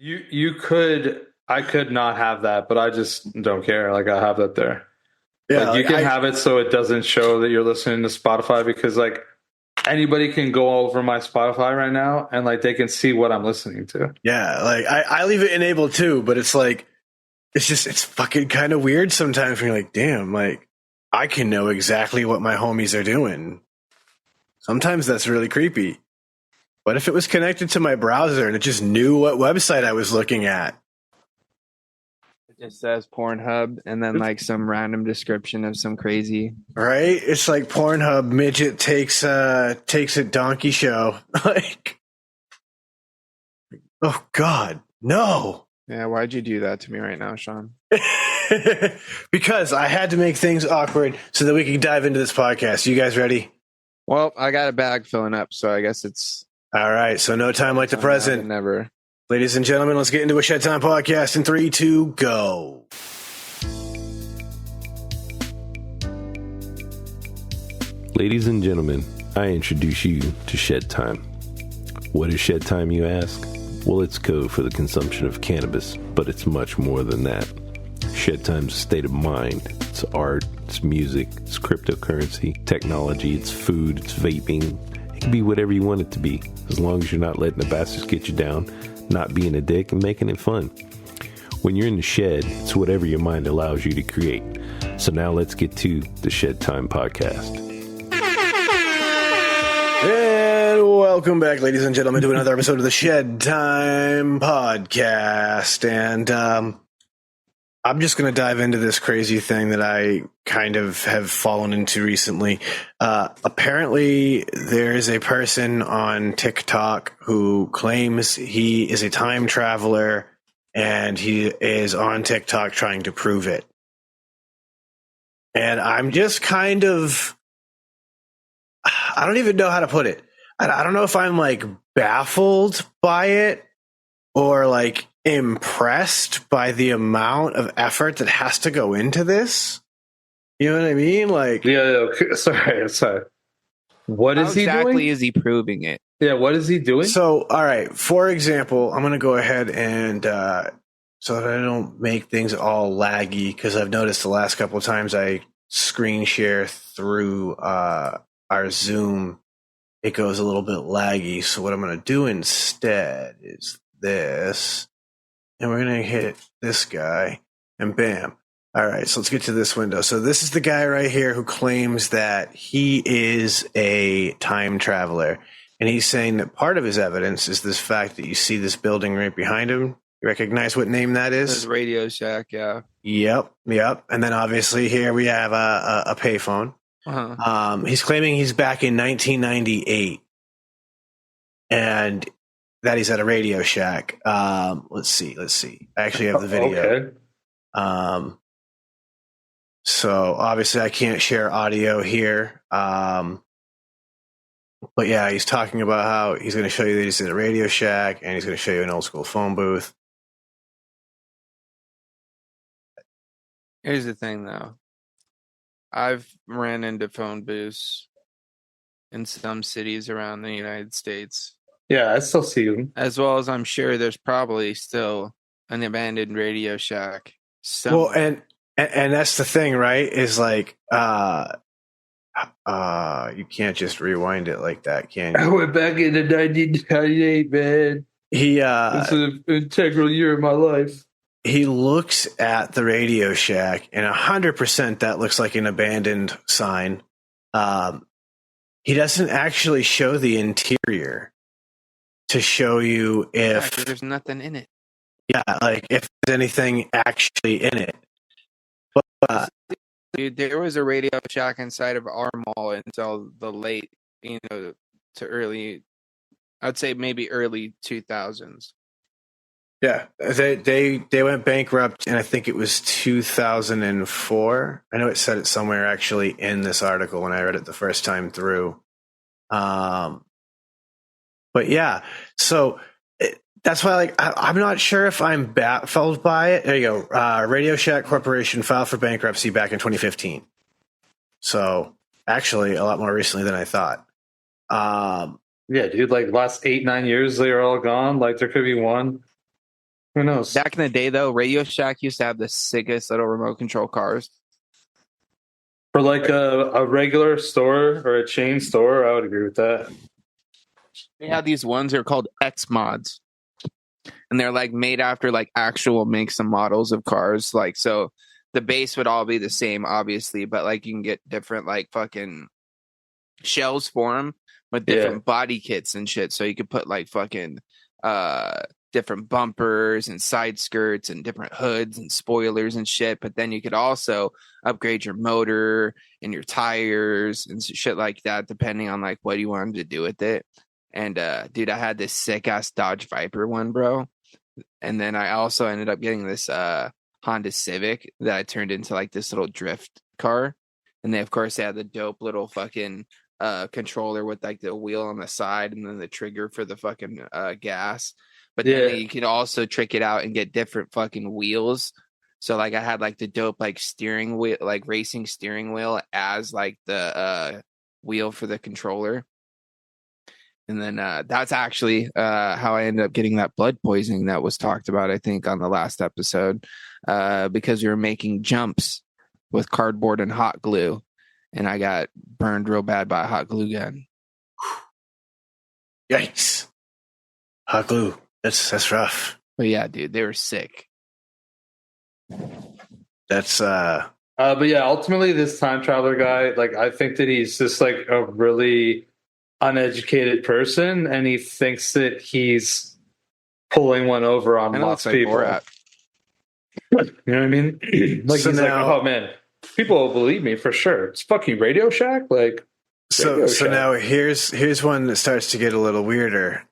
You could I could not have that, but I just don't care. Like I have that there. Yeah, Like you like can have it so it doesn't show that you're listening to Spotify because like anybody can go over my Spotify right now and like they can see what I'm listening to. yeah, like I leave it enabled too, but it's like it's fucking kind of weird sometimes when you're like, damn, like I can know exactly what my homies are doing. Sometimes that's really creepy. What if it was connected to my browser and it just knew what website I was looking at? It just says Pornhub and then like some random description of some crazy. Right? It's like Pornhub midget takes a donkey show. Like, oh God, no. Yeah, why'd you do that to me right now, Sean? Because I had to make things awkward so that we could dive into this podcast. You guys ready? Well, I got a bag filling up, so I guess it's All right. So no time like the present. Never. Ladies and gentlemen, let's get into a Shedtime podcast in 3, 2, go. Ladies and gentlemen, I introduce you to Shedtime. What is Shedtime, you ask? Well, it's code for the consumption of cannabis, but it's much more than that. Shedtime's a state of mind. It's art, it's music, it's cryptocurrency, technology, it's food, it's vaping. It can be whatever you want it to be, as long as you're not letting the bastards get you down, not being a dick, and making it fun. When you're in the shed, it's whatever your mind allows you to create. So now let's get to the Shedtime podcast. And welcome back, ladies and gentlemen, to another episode of the Shedtime podcast. And I'm just going to dive into this crazy thing that I kind of have fallen into recently. Apparently, there's a person on TikTok who claims he is a time traveler, and he is on TikTok trying to prove it. And I'm just kind of... I don't even know how to put it. I don't know if I'm like baffled by it or like impressed by the amount of effort that has to go into this. You know what I mean? Like, Yeah. Sorry. What is he doing? How exactly is he proving it? Yeah, what is he doing? So, all right. For example, I'm going to go ahead and so that I don't make things all laggy, because I've noticed the last couple of times I screen share through our Zoom, it goes a little bit laggy. So what I'm going to do instead is this, and we're going to hit this guy, and bam. All right, so let's get to this window. So this is the guy right here who claims that he is a time traveler, and he's saying that part of his evidence is this fact that you see this building right behind him. You recognize what name that is? This is Radio Shack, yeah. Yep. And then obviously here we have a payphone. Uh-huh. He's claiming he's back in 1998 and that he's at a Radio Shack. Let's see. I actually have the video. Okay. So obviously I can't share audio here. But yeah, he's talking about how he's going to show you that he's at a Radio Shack and he's going to show you an old school phone booth. Here's the thing, though. I've ran into phone booths in some cities around the United States. Yeah, I still see them. As well as I'm sure there's probably still an abandoned Radio Shack somewhere. Well, and that's the thing, right? Is like, you can't just rewind it like that, can you? I went back into 1998, man. It's an integral year of my life. He looks at the Radio Shack, and 100% that looks like an abandoned sign. He doesn't actually show the interior to show you if there's nothing in it. Yeah, like if there's anything actually in it. But dude, there was a Radio Shack inside of our mall until the late, to early, I'd say maybe early 2000s. Yeah, they went bankrupt, and I think it was 2004. I know it said it somewhere actually in this article when I read it the first time through. But yeah, so that's why I'm not sure if I'm baffled by it. There you go. Radio Shack Corporation filed for bankruptcy back in 2015. So actually, a lot more recently than I thought. Yeah, dude, like last 8-9 years, they're all gone. Like there could be one. Who knows? Back in the day, though, Radio Shack used to have the sickest little remote control cars. For like a regular store or a chain store, I would agree with that. They had these ones that are called X mods, and they're like made after like actual makes and models of cars. Like, so the base would all be the same, obviously, but like you can get different like fucking shells for them with different body kits and shit. So you could put like fucking different bumpers and side skirts and different hoods and spoilers and shit. But then you could also upgrade your motor and your tires and shit like that, depending on like what you wanted to do with it. And dude, I had this sick ass Dodge Viper one, bro. And then I also ended up getting this Honda Civic that I turned into like this little drift car. And they, of course, they had the dope little fucking controller with like the wheel on the side and then the trigger for the fucking gas. But then you could also trick it out and get different fucking wheels. So like I had like the dope like steering wheel, like racing steering wheel as like the wheel for the controller. And then that's actually how I ended up getting that blood poisoning that was talked about, I think, on the last episode, because we were making jumps with cardboard and hot glue, and I got burned real bad by a hot glue gun. Yikes! Hot glue. That's rough. But yeah, dude, they were sick. That's but yeah, ultimately, this time traveler guy, like, I think that he's just like a really uneducated person, and he thinks that he's pulling one over on lots of people. Borat. You know what I mean? Like, so he's now, like, oh man, people will believe me for sure. It's fucking Radio Shack. Like, so now here's one that starts to get a little weirder.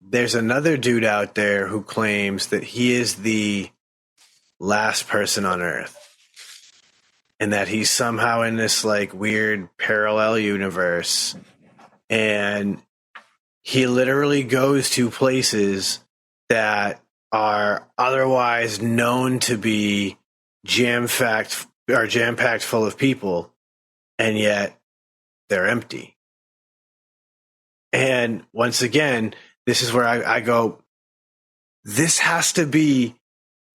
There's another dude out there who claims that he is the last person on Earth, and that he's somehow in this like weird parallel universe, and he literally goes to places that are otherwise known to be jam-packed full of people, and yet they're empty. And once again, this is where I go, this has to be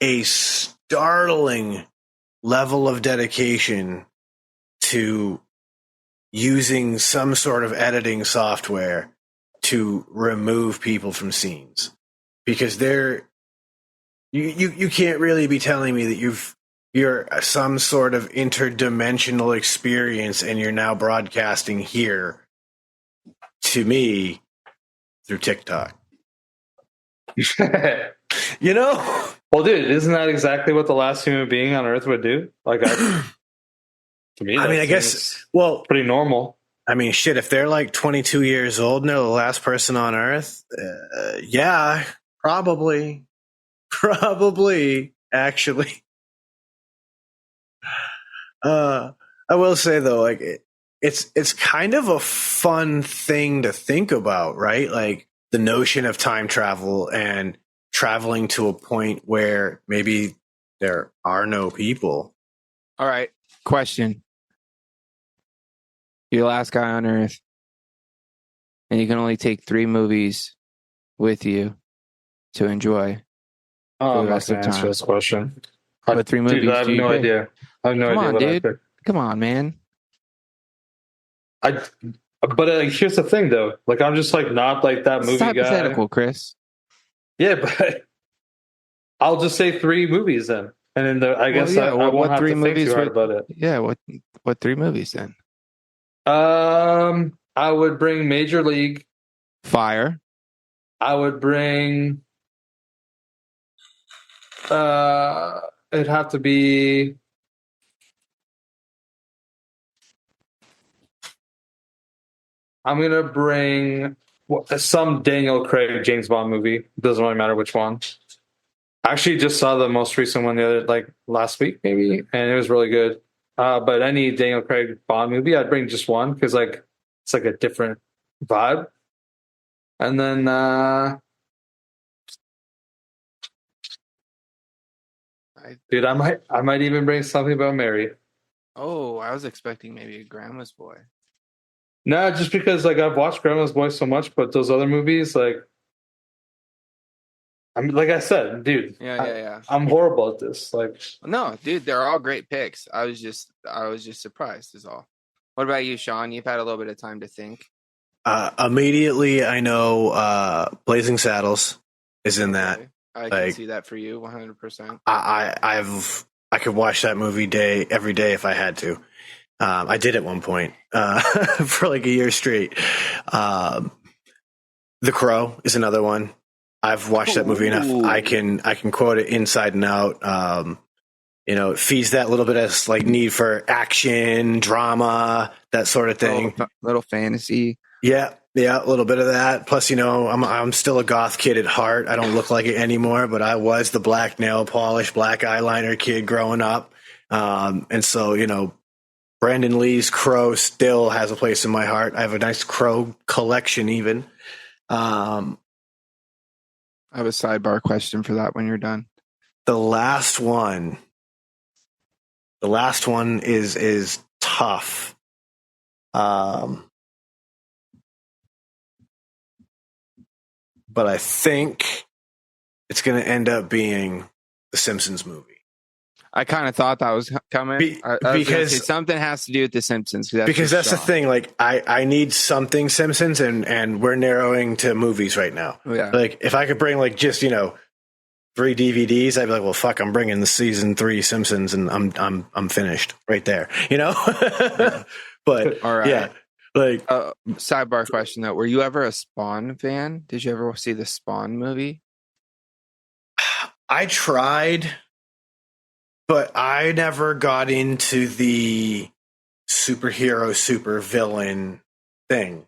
a startling level of dedication to using some sort of editing software to remove people from scenes, because you can't really be telling me that you're some sort of interdimensional experience and you're now broadcasting here to me through TikTok. You know? Well, dude, isn't that exactly what the last human being on Earth would do? Like, to me, I mean, I guess, well, pretty normal. I mean, shit, if they're like 22 years old and they're the last person on Earth, yeah, probably, actually. I will say though, like it's kind of a fun thing to think about, right? Like the notion of time travel and traveling to a point where maybe there are no people. All right, question. You're the last guy on Earth, and you can only take 3 movies with you to enjoy. Oh, I'm not going to answer this question. What 3 movies? Dude, I have no idea. I have no idea what I picked. Come on, man. But here's the thing, though. Like, I'm just like not like that movie guy. It's hypothetical, Chris. Yeah, but I'll just say 3 movies then, and then I guess I won't have to think too hard about it. Yeah, what 3 movies then? I would bring Major League. Fire. I would bring. It'd have to be. I'm gonna bring some Daniel Craig James Bond movie. Doesn't really matter which one. I actually just saw the most recent one last week maybe, and it was really good. But any Daniel Craig Bond movie, I'd bring just one because like it's like a different vibe. And then dude, I might even bring something about Mary. Oh, I was expecting maybe a Grandma's Boy. No, just because like I've watched Grandma's Boy so much, but those other movies, like I mean, like I said, dude. Yeah. I'm horrible at this. Like, No, dude, they're all great picks. I was just surprised is all. What about you, Sean? You've had a little bit of time to think. Immediately, I know Blazing Saddles is in that. Okay. I can Like, see that for you 100%. I could watch that movie every day if I had to. I did at one point for like a year straight. The Crow is another one. I've watched that movie enough. Ooh. I can quote it inside and out. It feeds that little bit of like need for action, drama, that sort of thing. Little fantasy. Yeah, a little bit of that. Plus, I'm still a goth kid at heart. I don't look like it anymore, but I was the black nail polish, black eyeliner kid growing up. And so, Brandon Lee's Crow still has a place in my heart. I have a nice Crow collection even. I have a sidebar question for that when you're done. The last one is tough. But I think it's going to end up being the Simpsons movie. I kind of thought that was coming. Because something has to do with the Simpsons. Because that's the thing. Like, I need something Simpsons, and we're narrowing to movies right now. Yeah. Like, if I could bring like just 3 DVDs, I'd be like, well, fuck, I'm bringing the season 3 Simpsons, and I'm finished right there. Yeah. But all right. Yeah. Like, sidebar question though, were you ever a Spawn fan? Did you ever see the Spawn movie? I tried, but I never got into the superhero, supervillain thing.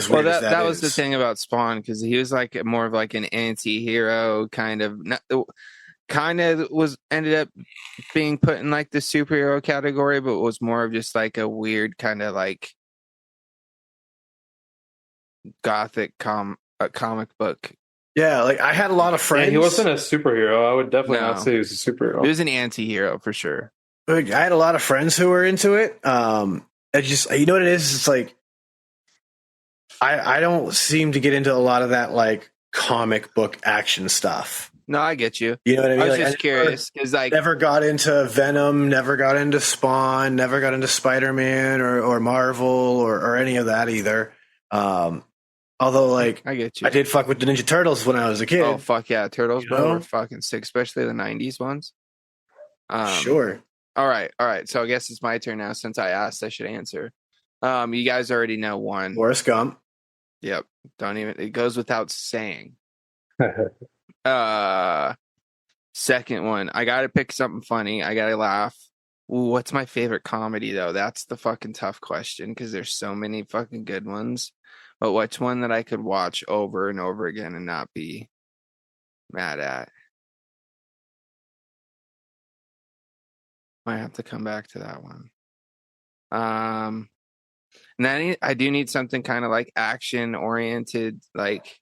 Well, that was the thing about Spawn, because he was like more of like an anti-hero kind of ended up being put in like the superhero category, but was more of just like a weird kind of like gothic comic book. Yeah, like I had a lot of friends. Yeah, he wasn't a superhero. I would definitely not say he was a superhero. He was an anti-hero for sure. Like, I had a lot of friends who were into it. It just, you know what it is? It's like I don't seem to get into a lot of that like comic book action stuff. No, I get you. You know what I mean? I was just curious because never got into Venom, never got into Spawn, never got into Spider-Man or Marvel or any of that either. Although, like, I get you. I did fuck with the Ninja Turtles when I was a kid. Oh, fuck yeah. Turtles, bro, were fucking sick, especially the 90s ones. Sure. All right. So I guess it's my turn now. Since I asked, I should answer. You guys already know one. Forrest Gump. Yep. It goes without saying. Second one, I gotta pick something funny. I gotta laugh. Ooh, what's my favorite comedy though? That's the fucking tough question because there's so many fucking good ones. But what's one that I could watch over and over again and not be mad at? Might have to come back to that one. And then I do need something kind of like action oriented, like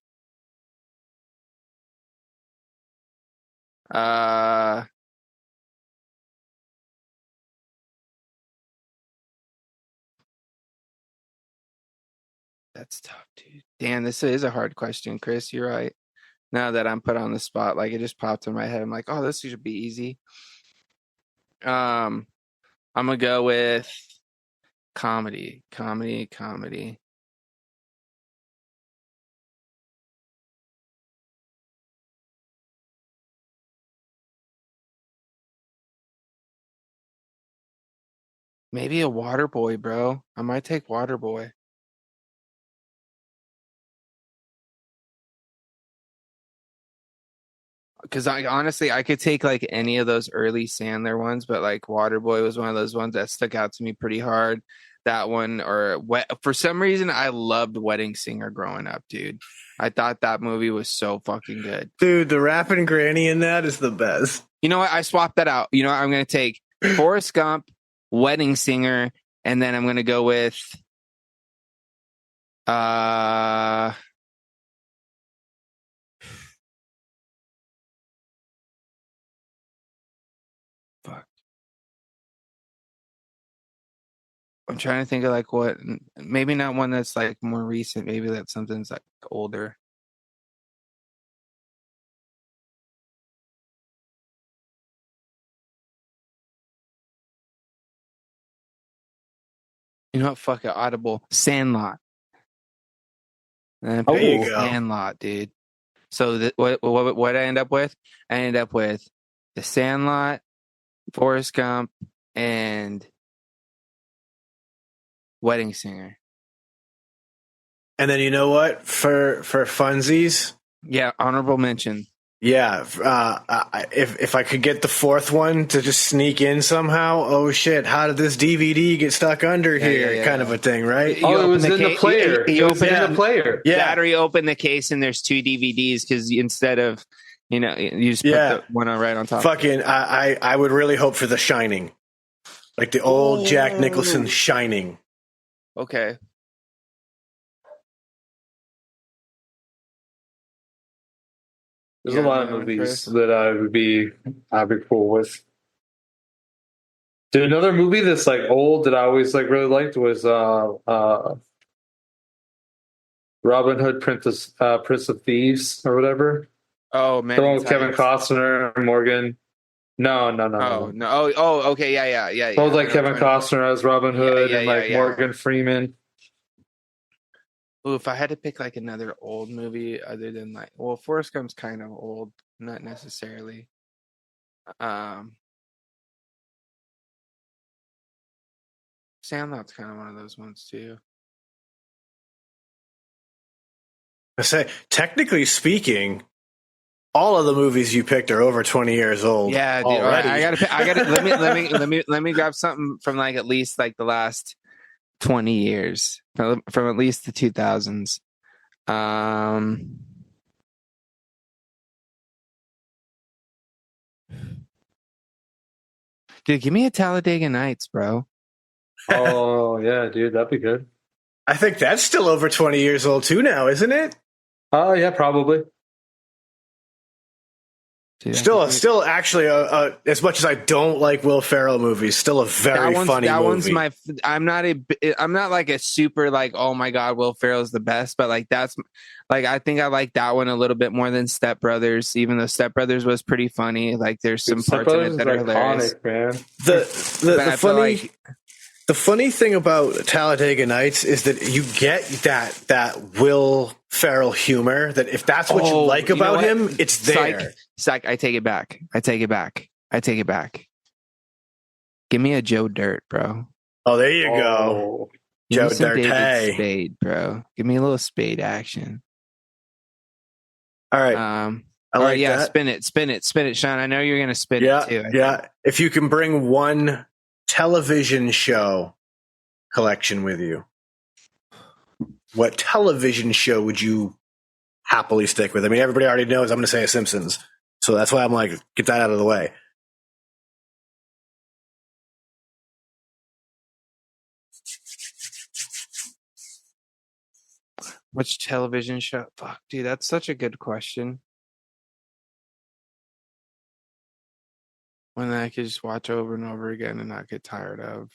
that's tough, dude. Damn, this is a hard question, Chris. You're right. Now that I'm put on the spot, like it just popped in my head. I'm like, oh, this should be easy. I'm gonna go with comedy. Maybe a Waterboy, bro. I might take Waterboy. Because I could take like any of those early Sandler ones, but like Waterboy was one of those ones that stuck out to me pretty hard. That one, or for some reason, I loved Wedding Singer growing up, dude. I thought that movie was so fucking good. Dude, the rapping granny in that is the best. You know what? I swapped that out. You know what? I'm going to take Forrest Gump, Wedding Singer, and then I'm going to go with I'm trying to think of like what, maybe not one that's like more recent. Maybe that's something that's like older. You know what? Fuck it. Audible. Sandlot. And There you pick go. Sandlot, dude. So what I end up with? I end up with The Sandlot, Forrest Gump, and Wedding Singer. And then you know what? For funsies, Yeah, honorable mention. yeah. If I could get the fourth one to just sneak in somehow, oh shit! How did this DVD get stuck under here? Kind of a thing, right? You Oh, it open was the in the ca- player. you It was open in it- the player. Yeah, Battery open the case and there's 2 DVDs because instead of you just put the one right on top. Fucking, I would really hope for The Shining, like the old Jack Nicholson Shining. Okay. There's Yeah, a lot of no, movies Chris. that I'd be cool with. Dude, another movie that's like old that I always like really liked was Robin Hood, Prince of Thieves, or whatever. Oh man. The one with Kevin Costner and Morgan. No. Oh no. Oh, okay. Yeah. It was like I know Kevin which one. Costner as Robin Hood and like yeah. Morgan Freeman. Ooh, if I had to pick like another old movie other than like, well, Forrest Gump's kind of old, not necessarily. Sandlot's kind of one of those ones too. I say, technically speaking, all of the movies you picked are over 20 years old. Yeah, dude. already. I gotta. Let me grab something from like at least like the last 20 years, from at least the 2000s. Dude, give me a Talladega Nights, bro. Oh yeah, dude, that'd be good. I think that's still over 20 years old too now, isn't it? Oh yeah, probably. Dude, Still, actually, as much as I don't like Will Ferrell movies, still a very funny that movie. one's I'm not like a super like, oh my god, Will Ferrell's the best, but like that's like I think I like that one a little bit more than Step Brothers, even though Step Brothers was pretty funny. Like there's some parts in it that are hilarious. Man. The funny thing about Talladega Nights is that you get that Will Ferrell humor. That if that's what you like about him, it's there. Psych, I take it back. Give me a Joe Dirt, bro. Oh, there you go. Give Joe me some Dirt. David Spade, bro. Give me a little Spade action. All right. I like that. Spin it, Sean. I know you're gonna spin it too. Yeah. If you can bring one television show collection with you, what television show would you happily stick with? I mean, everybody already knows I'm going to say a Simpsons, so that's why I'm like, get that out of the way. Which television show? Fuck, dude, that's such a good question. One that I could just watch over and over again and not get tired of.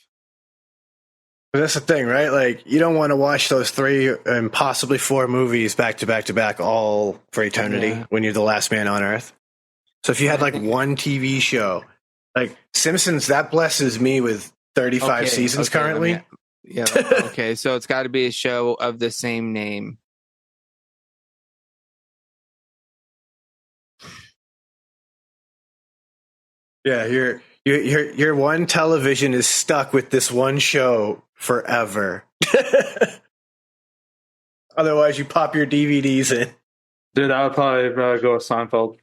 But that's the thing, right? Like, you don't want to watch those 3 and possibly 4 movies back to back to back, all for eternity, when you're the last man on Earth. So if you had like one TV show, like Simpsons, that blesses me with 35 seasons currently. Okay, so it's got to be a show of the same name. Yeah, your one television is stuck with this one show forever. Otherwise, you pop your DVDs in. Dude, I would probably go with Seinfeld.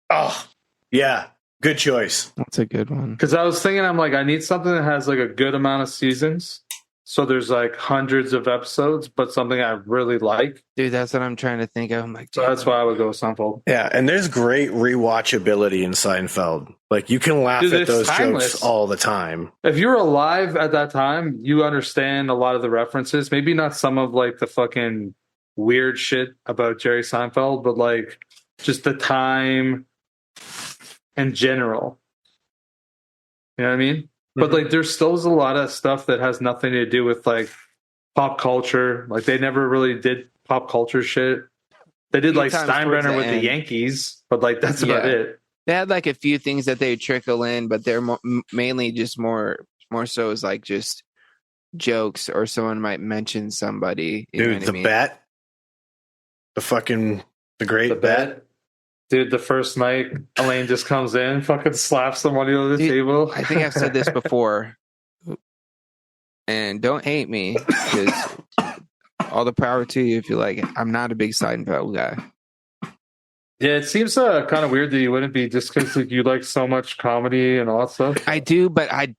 Oh, yeah. Good choice. That's a good one. Because I was thinking, I'm like, I need something that has like a good amount of seasons. So there's like hundreds of episodes, but something I really like. Dude, that's what I'm trying to think of. I'm like, so that's why I would go with Seinfeld. Yeah, and there's great rewatchability in Seinfeld. Like, you can laugh at those jokes all the time. If you were alive at that time, you understand a lot of the references. Maybe not some of like the fucking weird shit about Jerry Seinfeld, but like just the time in general. You know what I mean? But like, there's still a lot of stuff that has nothing to do with like pop culture. Like, they never really did pop culture shit. They did like Steinbrenner with the Yankees, but like that's about it. They had like a few things that they trickle in, but they're mainly just more so as like just jokes or someone might mention somebody. You know Dude, what I the mean? bet. The great The bet. bet. Dude, the first night Elaine just comes in, fucking slaps somebody on the Dude, table. I think I've said this before, and don't hate me because all the power to you if you like it. I'm not a big Seinfeld guy. Yeah, it seems kind of weird that you wouldn't be just because you like so much comedy and all that stuff. I do, but I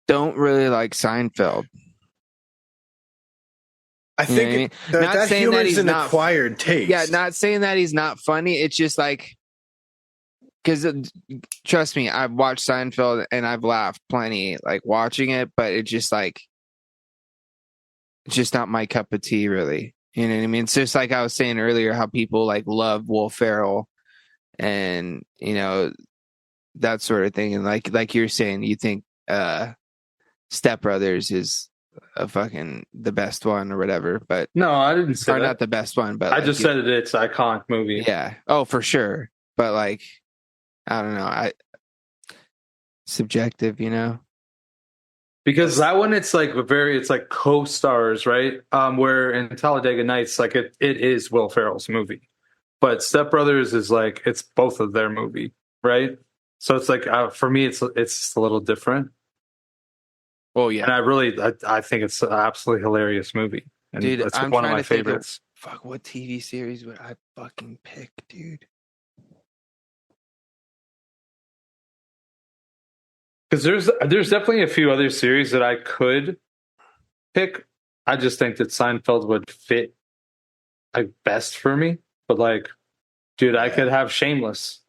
don't really like Seinfeld. I You know think what I mean? Not that saying humor that is he's an not- acquired taste. Yeah, not saying that he's not funny. It's just like, because trust me, I've watched Seinfeld and I've laughed plenty, like watching it, but it's just like, it's just not my cup of tea, really. You know what I mean? It's just like I was saying earlier, how people like love Will Ferrell and, you know, that sort of thing. And like you're saying, you think Step Brothers is a fucking the best one or whatever, but No, I didn't say or that. not the best one, but I like, just said it's an iconic movie. yeah. Oh, for sure. But like, I don't know. Subjective, you know. Because that one, it's like co-stars, right? Where in Talladega Nights, like it is Will Ferrell's movie, but Step Brothers is like it's both of their movie, right? So it's like for me, it's a little different, Oh yeah, and I think it's an absolutely hilarious movie, and dude. it's I'm one of trying my to think of- favorites. Fuck, what TV series would I fucking pick, dude? Because there's definitely a few other series that I could pick. I just think that Seinfeld would fit like best for me. But like, dude, I could have Shameless.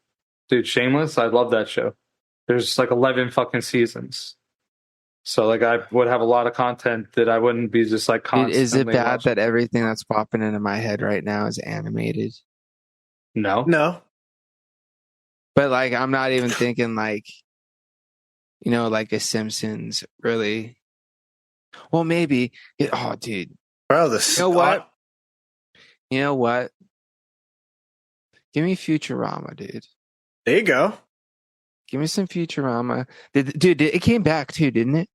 Dude, Shameless, I love that show. There's like 11 fucking seasons. So like I would have a lot of content that I wouldn't be just like Dude, constantly is it bad watching. that everything that's popping into my head right now is animated? No. No. But like, I'm not even thinking like, you know, like a Simpsons, really. Well, maybe. Oh, dude. Bro, You know what? You know what? Give me Futurama, dude. There you go. Give me some Futurama. Dude, it came back too, didn't it?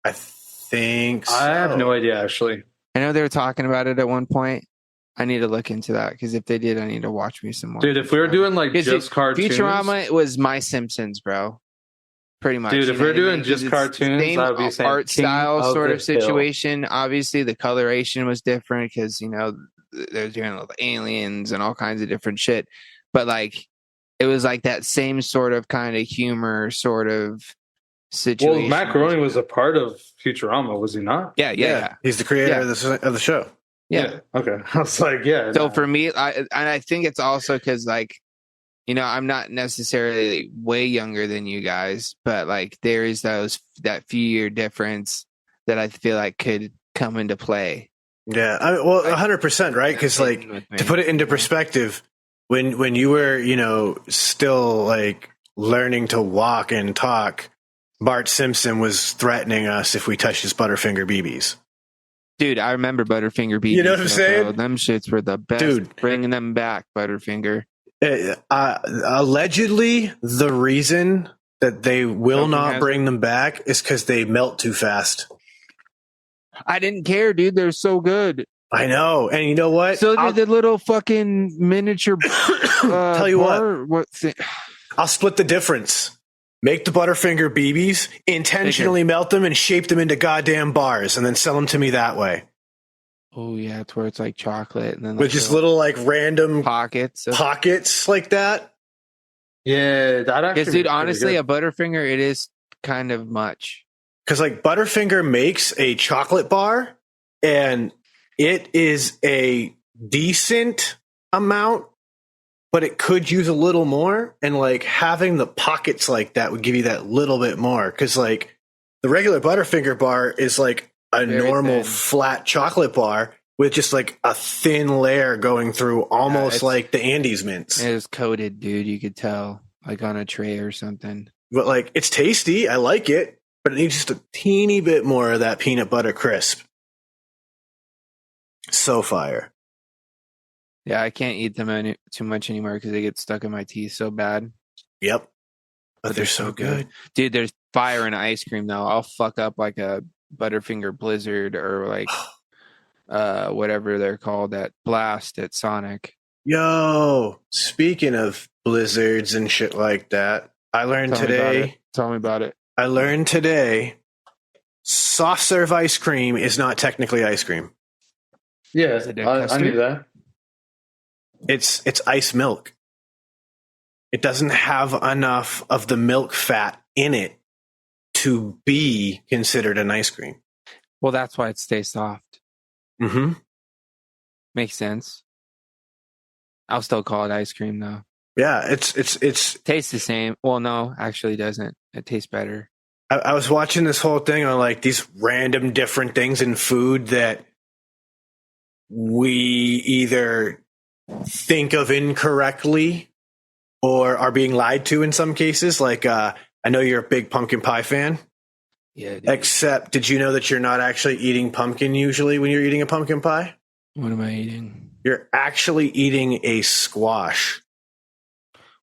I think so. I have no idea actually. I know they were talking about it at one point. I need to look into that because if they did, I need to watch me some more. Dude, if we were doing like 'Cause just cartoons. Futurama was my Simpsons, bro. Pretty much. Dude, you if know we're what I doing mean? 'Cause just it's cartoons, same I would be saying art King style of sort the of Hill. situation. Obviously, the coloration was different because, you know, they're doing with aliens and all kinds of different shit. But like, it was like that same sort of kind of humor sort of situation. Well, Macaroni was a part of Futurama, was he not? Yeah. He's the creator Yeah. of the show. Yeah. Okay. I was like, yeah. So no. for me, I think it's also because like, you know, I'm not necessarily way younger than you guys, but like there is that few year difference that I feel like could come into play. Yeah. 100%, right? Because like to put it into perspective, when you were, you know, still like learning to walk and talk, Bart Simpson was threatening us if we touched his Butterfinger BBs. Dude, I remember Butterfinger BBs. You know what I'm saying? Bro. Them shits were the best. Dude. Bringing them back, Butterfinger. Allegedly, the reason that they will Something not has- bring them back is because they melt too fast. I didn't care, dude. They're so good. I know. And you know what? So did the little fucking miniature. Tell you what thing? I'll split the difference. Make the Butterfinger BBs, intentionally melt them, and shape them into goddamn bars, and then sell them to me that way. Oh yeah, it's where it's like chocolate and then With just little like random pockets. pockets like that. Yeah, that actually. Because, dude, honestly, a Butterfinger, it is kind of much. Because like Butterfinger makes a chocolate bar, and it is a decent amount, but it could use a little more. And like having the pockets like that would give you that little bit more. Because like the regular Butterfinger bar is like a Very normal thin. flat chocolate bar with just like a thin layer going through, almost it's- like the Andes mints. It was coated, dude. You could tell, like on a tray or something. But like it's tasty. I like it, but it needs just a teeny bit more of that peanut butter crisp. So fire. Yeah, I can't eat them too much anymore because they get stuck in my teeth so bad. Yep. But they're so good. Dude, there's fire in ice cream though. I'll fuck up like a Butterfinger Blizzard or like whatever they're called, that blast at Sonic. Yo, speaking of blizzards and shit like that, I learned today. Tell me about it. I learned today. Soft serve ice cream is not technically ice cream. Yeah, Is it a I knew custard? that. It's ice milk. It doesn't have enough of the milk fat in it to be considered an ice cream. Well, that's why it stays soft. Mm-hmm. Makes sense. I'll still call it ice cream though. Yeah, it's Tastes the same. Well, no, actually it doesn't. It tastes better. I was watching this whole thing on like these random different things in food that we either think of incorrectly or are being lied to in some cases. Like, I know you're a big pumpkin pie fan. Yeah. Dude. Except, did you know that you're not actually eating pumpkin usually when you're eating a pumpkin pie? What am I eating? You're actually eating a squash.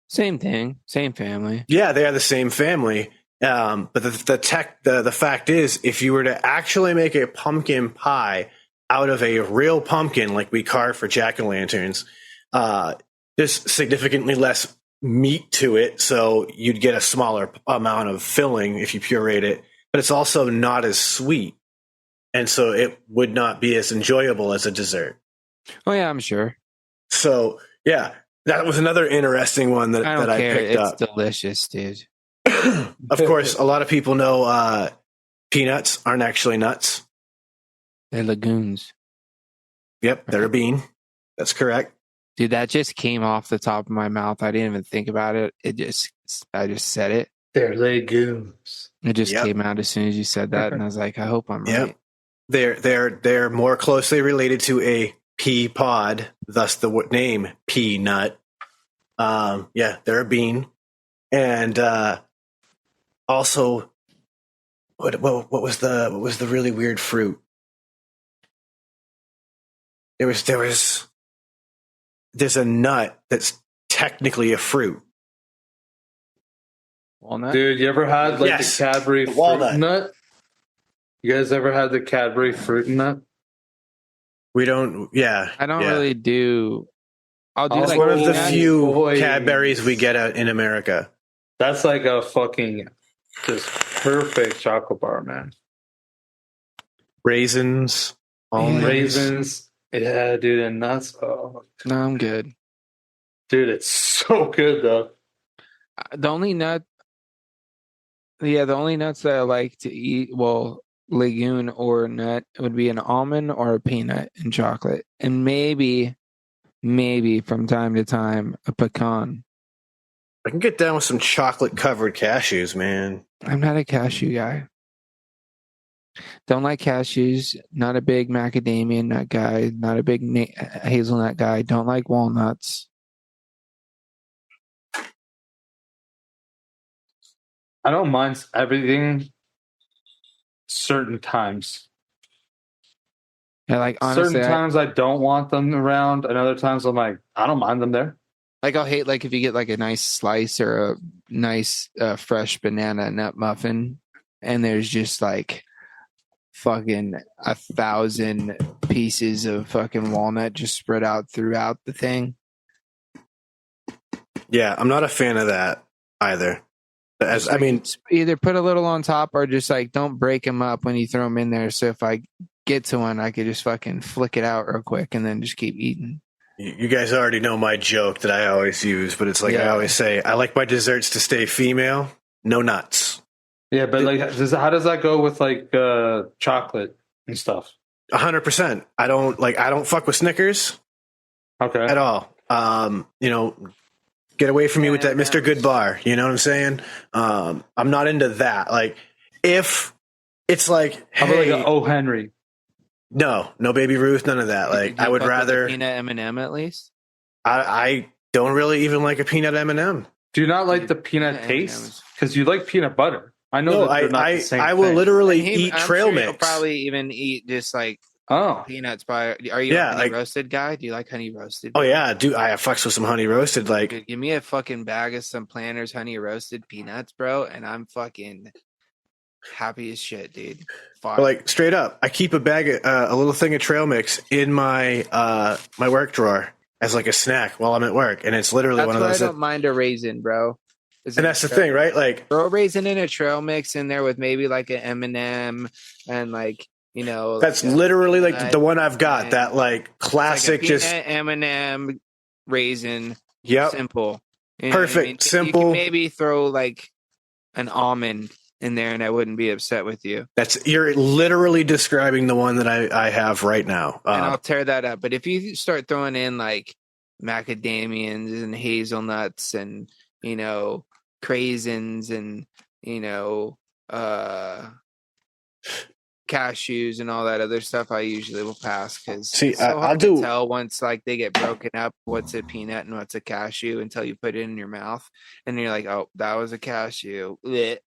Same thing. Same family. Yeah, they are the same family. But the fact is, if you were to actually make a pumpkin pie out of a real pumpkin, like we carve for jack-o'-lanterns, there's significantly less meat to it, so you'd get a smaller amount of filling if you pureed it, but it's also not as sweet, and so it would not be as enjoyable as a dessert. Oh yeah, I'm sure. So yeah, that was another interesting one that I don't I care. picked It's up. delicious, dude. Of course, a lot of people know peanuts aren't actually nuts. They're lagoons. Yep, they're a bean. That's correct. Dude, that just came off the top of my mouth. I didn't even think about it. I just said it. They're legumes. It just Yep. came out as soon as you said that, and I was like, I hope I'm right. Yep. They're more closely related to a pea pod, thus the name peanut. Yeah, they're a bean, and also, what was the really weird fruit? There's a nut that's technically a fruit. Walnut? Dude, you ever had like Yes, the Cadbury the fruit walnut. nut? You guys ever had the Cadbury fruit nut? We don't. Yeah, I don't yeah. really do. I'll do It's like One of the peanuts. few boys. Cadburys we get out in America. That's like a fucking just perfect chocolate bar, man. Raisins, almonds. Raisins. Yeah, dude, and nuts. Oh, No, I'm good. dude, it's so good though. The only nuts that I like to eat, well, legume or nut, would be an almond or a peanut in chocolate, and maybe from time to time a pecan. I can get down with some chocolate covered cashews, man. I'm not a cashew guy. Don't like cashews. Not a big macadamia nut guy. Not a big hazelnut guy. Don't like walnuts. I don't mind everything certain times. Yeah, like honestly, Certain times I don't want them around, and other times I'm like, I don't mind them there. like I'll hate like if you get like a nice slice or a nice fresh banana nut muffin, and there's just like fucking 1,000 pieces of fucking walnut just spread out throughout the thing. Yeah, I'm not a fan of that either. As I mean, Either put a little on top or just like don't break them up when you throw them in there. So if I get to one, I could just fucking flick it out real quick and then just keep eating. you guys already know my joke that I always use, but it's like I Yeah. always say, I like my desserts to stay female, no nuts. Yeah, but like, how does that go with like chocolate and stuff? 100%. I don't fuck with Snickers Okay. at all. Get away from me with that Mr. Good bar. You know what I'm saying? I'm not into that. Like, if it's like, How about hey, like O. Henry? no Baby Ruth, none of that. Like, Do you I would fuck with a rather. peanut M&M at least. I don't really even like a peanut M&M. Do you not like the peanut Yeah, taste? M&Ms. Because you like peanut butter. I know No, that they're not the same I will thing. literally He- eat I'm trail sure mix. You'll probably even eat just like Oh, peanuts. Are you Yeah, a honey like- roasted guy? Do you like honey roasted? Oh yeah, dude, I have fucks with some honey roasted. Like, Dude, give me a fucking bag of some Planters honey roasted peanuts, bro, and I'm fucking happy as shit, dude. But like straight up, I keep a little thing of trail mix in my my work drawer as like a snack while I'm at work, and it's literally That's one of why those. I don't mind a raisin, bro. And that's the thing, right? Like throw a raisin in a trail mix in there with maybe like an M&M and like that's like literally like the one I've got. That like classic, like just M&M raisin. Yep, simple, perfect, simple. You can maybe throw like an almond in there, and I wouldn't be upset with you. You're literally describing the one that I have right now, and I'll tear that up. But if you start throwing in like macadamians and hazelnuts and craisins and cashews and all that other stuff, I usually will pass because it's so hard to tell once like they get broken up what's a peanut and what's a cashew until you put it in your mouth and you're like, oh, that was a cashew. Blech.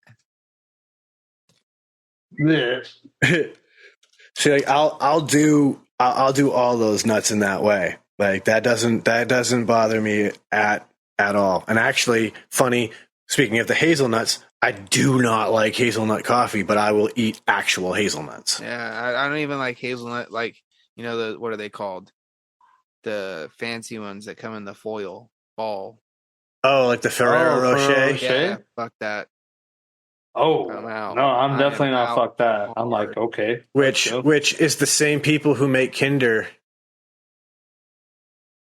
See, like I'll do all those nuts in that way. Like that doesn't bother me at all. And actually, funny, speaking of the hazelnuts, I do not like hazelnut coffee, but I will eat actual hazelnuts. Yeah, I don't even like hazelnut. Like what are they called? The fancy ones that come in the foil ball. Oh, like the Ferrero Rocher. Yeah, fuck that. Oh, no, I'm definitely not fuck that. I'm like, okay. Which is the same people who make Kinder.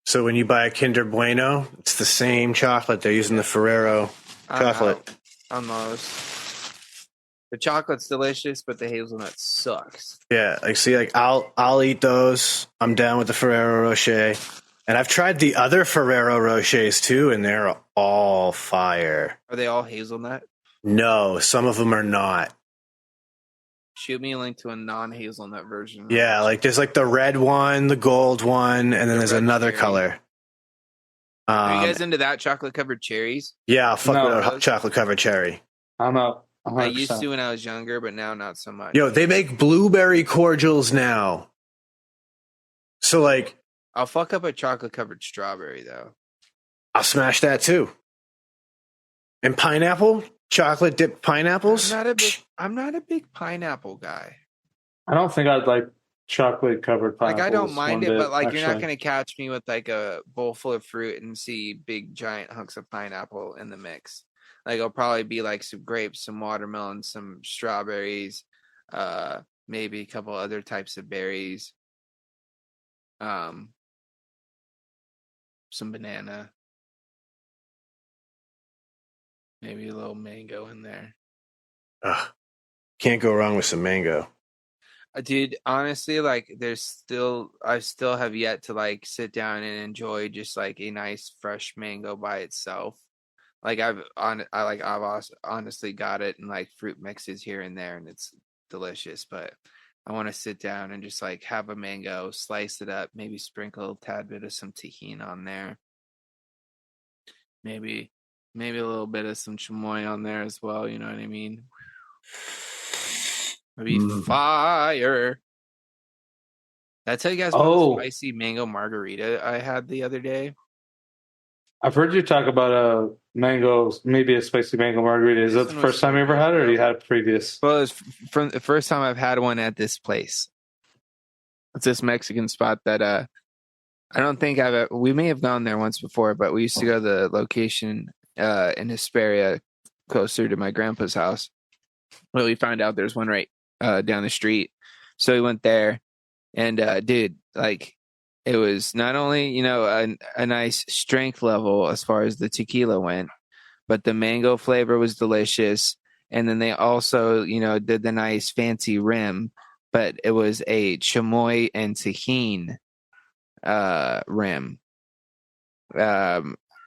So when you buy a Kinder Bueno, it's the same chocolate. They're using the Ferrero chocolate. Almost. The chocolate's delicious, but the hazelnut sucks. Yeah, like see, like I'll eat those. I'm down with the Ferrero Rocher. And I've tried the other Ferrero Rochers too, and they're all fire. Are they all hazelnut? No, some of them are not. Shoot me a link to a non-hazelnut version. Yeah, like there's like the red one, the gold one, and then there's another color. Are you guys into that chocolate-covered cherries? Yeah, I'll fuck with a chocolate-covered cherry. I'm up. 100%. I used to when I was younger, but now not so much. Yo, they make blueberry cordials now. So like... I'll fuck up a chocolate-covered strawberry, though. I'll smash that, too. And pineapple? Chocolate dipped pineapples? I'm not a big pineapple guy. I don't think I'd like chocolate covered pineapples. Like I don't mind it, but like actually. You're not gonna catch me with like a bowl full of fruit and see big giant hunks of pineapple in the mix. Like it'll probably be like some grapes, some watermelon, some strawberries, maybe a couple other types of berries, some banana. Maybe a little mango in there. Can't go wrong with some mango. Dude, honestly, like I still have yet to like sit down and enjoy just like a nice fresh mango by itself. Like I've honestly got it in like fruit mixes here and there and it's delicious, but I want to sit down and just like have a mango, slice it up, maybe sprinkle a tad bit of some tahini on there. Maybe a little bit of some chamoy on there as well. You know what I mean? Maybe fire. Did I tell you guys about the spicy mango margarita I had the other day? I've heard you talk about a mango, maybe a spicy mango margarita. Is that the first time you ever had it, or you had it previous? Well, it's from the first time I've had one at this place. It's this Mexican spot that I don't think we may have gone there once before, but we used to go to the location in Hesperia, closer to my grandpa's house. Well, we found out there's one right down the street, so we went there, and dude, like it was not only a nice strength level as far as the tequila went, but the mango flavor was delicious, and then they also did the nice fancy rim, but it was a chamoy and tahini rim.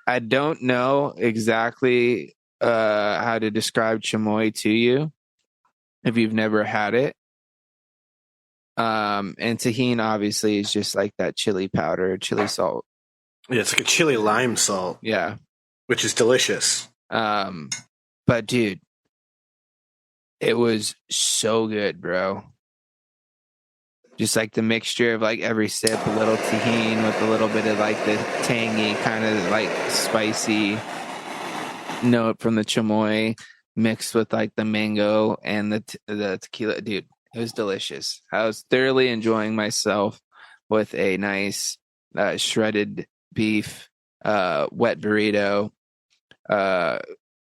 I don't know exactly how to describe chamoy to you if you've never had it. And tahini obviously is just like that chili powder, chili salt. Yeah, it's like a chili lime salt. Yeah. Which is delicious. But dude, it was so good, bro. Just like the mixture of like every sip, a little tahini with a little bit of like the tangy kind of like spicy note from the chamoy. mixed with like the mango and the tequila. Dude, it was delicious. I was thoroughly enjoying myself with a nice shredded beef, wet burrito,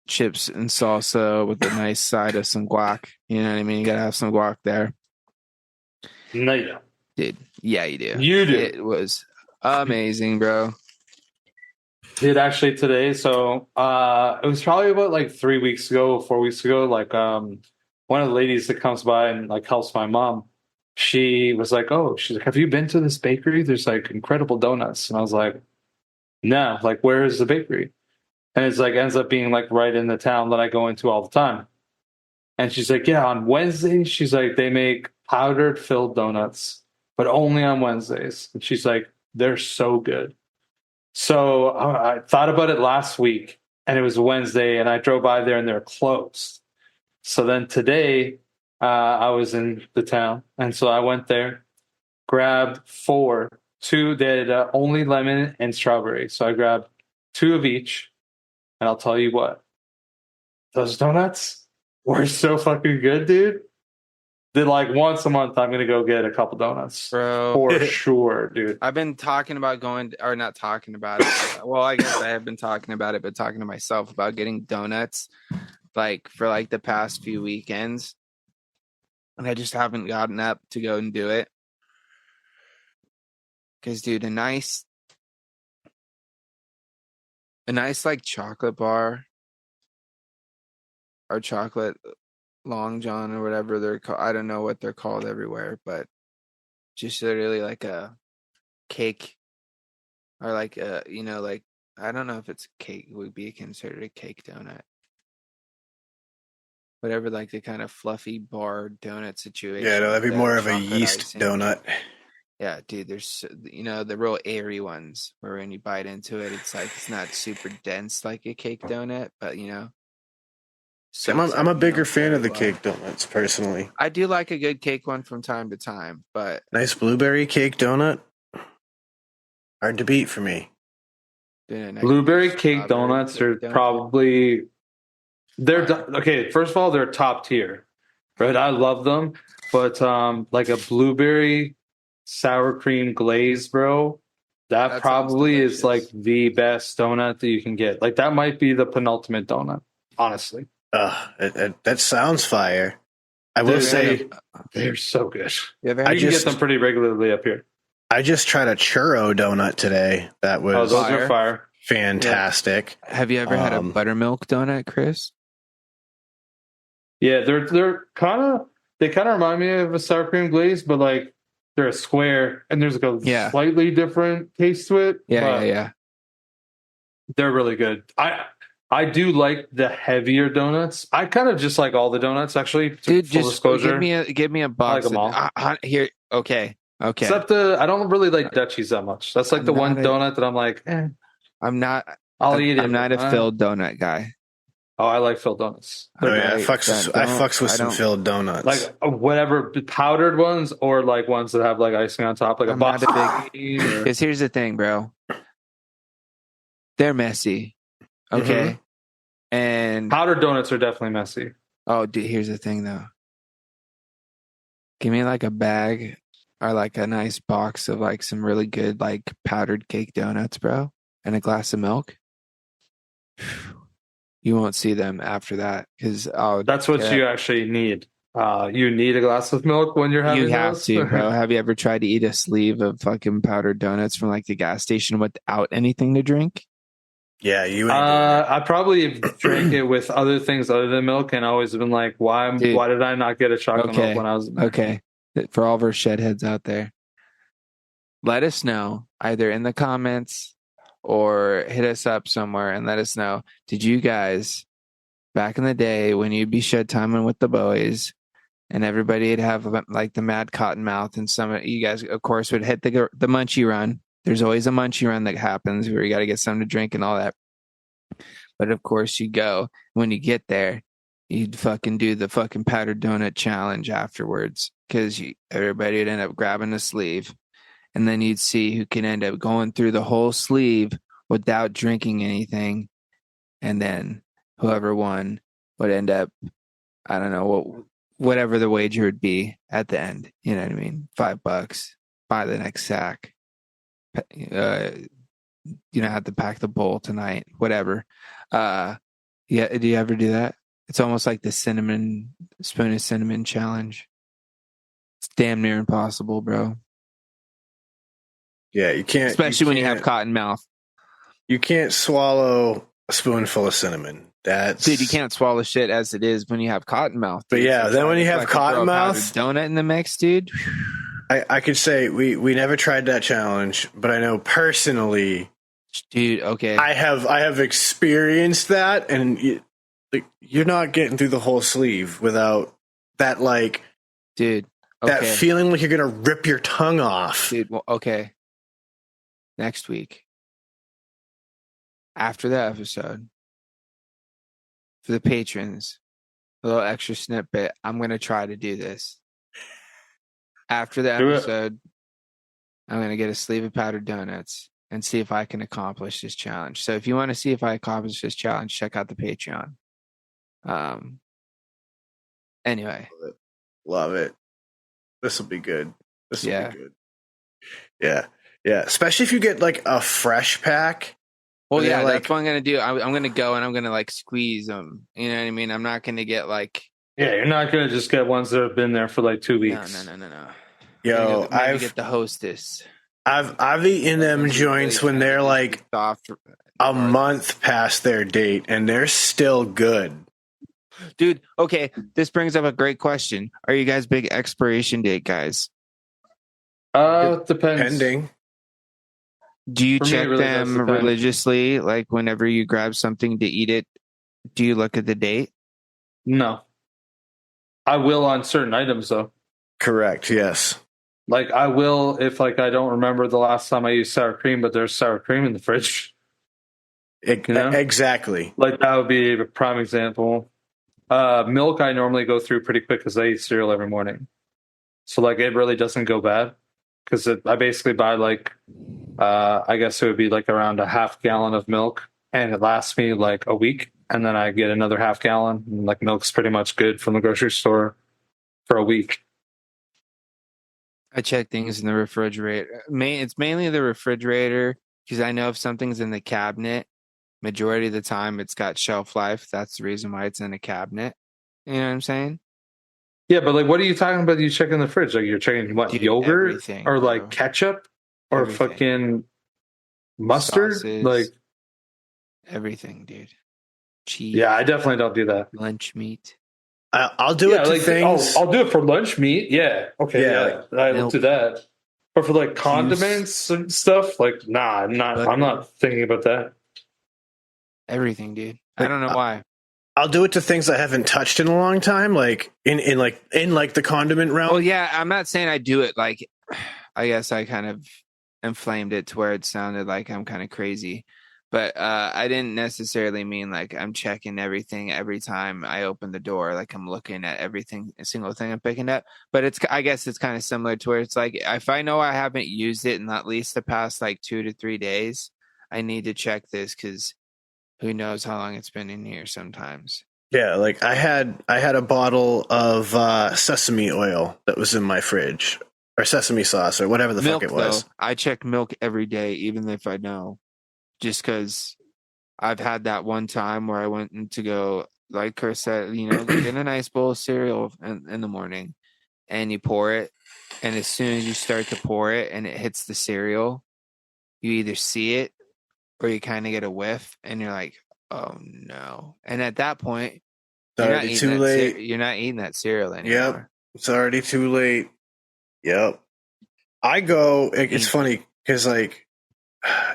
chips and salsa with a nice side of some guac. You know what I mean? You gotta have some guac there. No, you don't. Dude, yeah, you do. You do. It was amazing, bro. Did actually today. So it was probably about like 3 weeks ago, 4 weeks ago. Like one of the ladies that comes by and like helps my mom. She was like, "Oh, she's like, have you been to this bakery? There's like incredible donuts." And I was like, "No, like where is the bakery?" And it's like ends up being like right in the town that I go into all the time. And she's like, "Yeah, on Wednesdays, she's like, they make powdered filled donuts, but only on Wednesdays." And she's like, "They're so good." So I thought about it last week, and it was Wednesday, and I drove by there, and they're closed. So then today, I was in the town, and so I went there, grabbed two. They had only lemon and strawberry, so I grabbed two of each, and I'll tell you what, those donuts were so fucking good, dude. That like once a month, I'm gonna go get a couple donuts, Bro. for sure, dude. I've been talking about going, or not talking about it. Well, I guess I have been talking about it, but talking to myself about getting donuts, like for like the past few weekends, and I just haven't gotten up to go and do it. Because, dude, a nice like chocolate bar or chocolate Long John or whatever they're called. I don't know what they're called everywhere, but just literally like a cake or like a, like, I don't know if it's cake would be considered a cake donut. Whatever, like the kind of fluffy bar donut situation. Yeah, no, that'd be with more of a chocolate yeast icing. donut. Yeah, dude, there's, the real airy ones where when you bite into it, it's like, it's not super dense like a cake donut, but, I'm a bigger fan of the well. cake donuts, personally. I do like a good cake one from time to time, but Nice blueberry cake donut. Hard to beat for me. Blueberry cake donuts are probably okay. First of all, they're top tier, right? I love them, but like a blueberry sour cream glaze, bro, that probably is like the best donut that you can get. Like that might be the penultimate donut, honestly. That sounds fire. I will say they're so good. Yeah, I can get them pretty regularly up here. I just tried a churro donut today. That was those are fire. Fantastic. Yeah. Have you ever had a buttermilk donut, Chris? Yeah, they're kind of remind me of a sour cream glaze, but like they're a square and there's like a slightly different taste to it. Yeah. They're really good. I do like the heavier donuts. I kind of just like all the donuts, actually. Dude, full just disclosure. give me a box. I like them all. Here, okay. Except I don't really like Dutchies that much. That's like the one donut that I'm like, I'll eat it. I'm not a filled donut guy. Oh, I like filled donuts. I fucks with some filled donuts. Like whatever powdered ones or like ones that have like icing on top, like I'm not a big. Because here's the thing, bro. They're messy. Okay. Mm-hmm. And powdered donuts are definitely messy. Oh, dude, here's the thing though. Give me like a bag or like a nice box of like some really good like powdered cake donuts, bro, and a glass of milk. You won't see them after that because that's what you actually need. You need a glass of milk when you're having. You have those. to, bro. Have you ever tried to eat a sleeve of fucking powdered donuts from like the gas station without anything to drink? Yeah, you. I probably drank it with other things other than milk, and always been like, why did I not get a chocolate milk when I was in there? Okay? For all of our Shedheads out there, let us know either in the comments or hit us up somewhere and let us know. Did you guys back in the day when you'd be Shedtiming with the boys and everybody'd have like the mad cotton mouth, and some of you guys, of course, would hit the munchie run? There's always a munchie run that happens where you got to get something to drink and all that. But of course you go. When you get there, you'd fucking do the fucking powdered donut challenge afterwards because everybody would end up grabbing a sleeve. And then you'd see who can end up going through the whole sleeve without drinking anything. And then whoever won would end up, I don't know, whatever the wager would be at the end. You know what I mean? $5, buy the next sack. Have to pack the bowl tonight, whatever. Yeah, do you ever do that? It's almost like the spoon of cinnamon challenge. It's damn near impossible, bro. Yeah, you can't. Especially when you have cotton mouth. You can't swallow a spoonful of cinnamon. Dude, you can't swallow shit as it is when you have cotton mouth. But dude. yeah, then when you have like cotton mouth, donut in the mix, dude. I could say we never tried that challenge, but I know personally, dude. Okay, I have experienced that, and you're not getting through the whole sleeve without that, like, dude. Okay. That feeling like you're gonna rip your tongue off, dude. Well, okay. Next week, after the episode, for the patrons, a little extra snippet. I'm gonna try to do this. After the episode, I'm going to get a sleeve of powdered donuts and see if I can accomplish this challenge. So if you want to see if I accomplish this challenge, check out the Patreon. Anyway. Love it. This will be good. This will be good. Yeah. Yeah. Especially if you get like a fresh pack. Well, yeah, that's what I'm going to do. I'm going to go and I'm going to like squeeze them. You know what I mean? I'm not going to get like... Yeah, you're not going to just get ones that have been there for like 2 weeks. No. Yo, I've get the Hostess. I've eaten them joints when they're like a month past their date and they're still good. Dude, okay, this brings up a great question. Are you guys big expiration date guys? Depends. Depending. Do you check them religiously? Like whenever you grab something to eat it, do you look at the date? No. I will on certain items though. Correct, yes. Like I will if like I don't remember the last time I used sour cream, but there's sour cream in the fridge. Exactly. Like that would be a prime example. Milk I normally go through pretty quick because I eat cereal every morning. So like it really doesn't go bad because I basically buy like I guess it would be like around a half gallon of milk and it lasts me like a week and then I get another half gallon and like milk's pretty much good from the grocery store for a week. I check things in the refrigerator. It's mainly the refrigerator because I know if something's in the cabinet, majority of the time it's got shelf life. That's the reason why it's in a cabinet. You know what I'm saying? Yeah, but like, what are you talking about? You check in the fridge? Like you're checking what, yogurt or like ketchup or fucking mustard? Sauces, like everything, dude. Cheese. Yeah, I definitely don't do that. Lunch meat. I'll do it to things. I'll do it for lunch meat. Yeah. Okay. Yeah. I'll do that. But for like condiments and stuff, like, nah, I'm not thinking about that. Everything, dude. I don't know why. I'll do it to things I haven't touched in a long time, like in the condiment realm. Well, yeah, I'm not saying I do it like. I guess I kind of inflamed it to where it sounded like I'm kind of crazy. But I didn't necessarily mean like I'm checking everything every time I open the door. Like I'm looking at everything, a single thing I'm picking up. But I guess it's kind of similar to where it's like if I know I haven't used it in at least the past like 2 to 3 days, I need to check this because who knows how long it's been in here sometimes. Yeah, like I had a bottle of sesame oil that was in my fridge, or sesame sauce, or whatever the fuck it was. Though, I check milk every day, even if I know. Just because I've had that one time where I went to go, like Chris said, get a nice bowl of cereal in the morning and you pour it. And as soon as you start to pour it and it hits the cereal, you either see it or you kind of get a whiff and you're like, oh no. And at that point, it's already too late. You're not eating that cereal anymore. Yep. It's already too late. Yep. It's funny because like,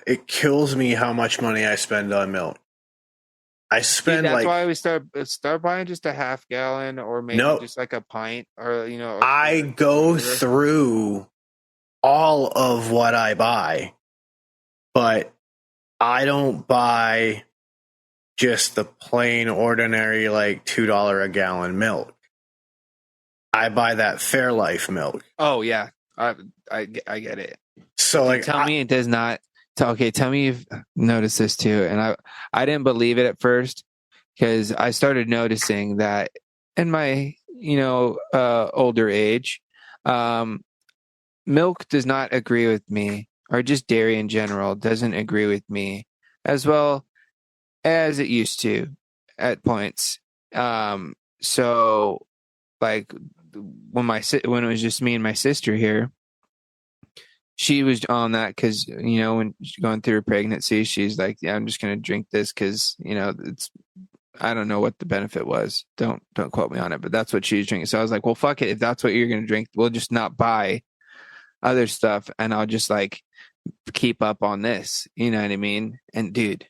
it kills me how much money I spend on milk. I spend that's why we start buying just a half gallon or maybe just like a pint or I go through all of what I buy, but I don't buy just the plain ordinary like $2 a gallon milk. I buy that Fairlife milk. Oh yeah, I get it. So like, tell me it does not. Okay, tell me you've noticed this too. And I didn't believe it at first because I started noticing that in my, older age, milk does not agree with me, or just dairy in general doesn't agree with me as well as it used to at points. So like when when it was just me and my sister here, she was on that because when she's going through her pregnancy, she's like, "Yeah, I'm just gonna drink this because it's." I don't know what the benefit was. Don't quote me on it, but that's what she was drinking. So I was like, "Well, fuck it. If that's what you're gonna drink, we'll just not buy other stuff, and I'll just like keep up on this." You know what I mean? And dude,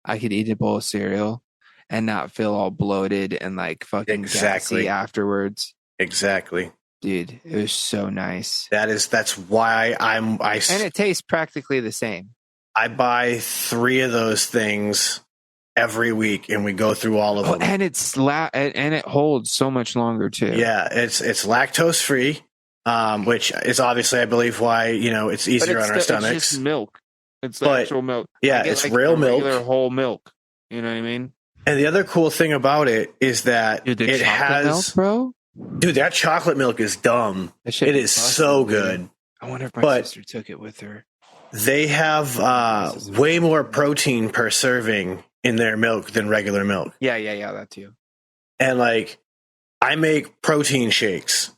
I could eat a bowl of cereal and not feel all bloated and like fucking gassy afterwards. Exactly. Dude, it was so nice. That's why and it tastes practically the same. I buy 3 of those things every week, and we go through all of them. And and it holds so much longer too. Yeah, it's lactose free, which is obviously, I believe, why it's easier on our stomachs. It's just milk. It's the actual milk. Yeah, it's like real milk, regular whole milk. You know what I mean? And the other cool thing about it is that it has milk, bro. Dude, that chocolate milk is dumb. It is so good. I wonder if my sister took it with her. They have way more protein per serving in their milk than regular milk. Yeah, that too. And like, I make protein shakes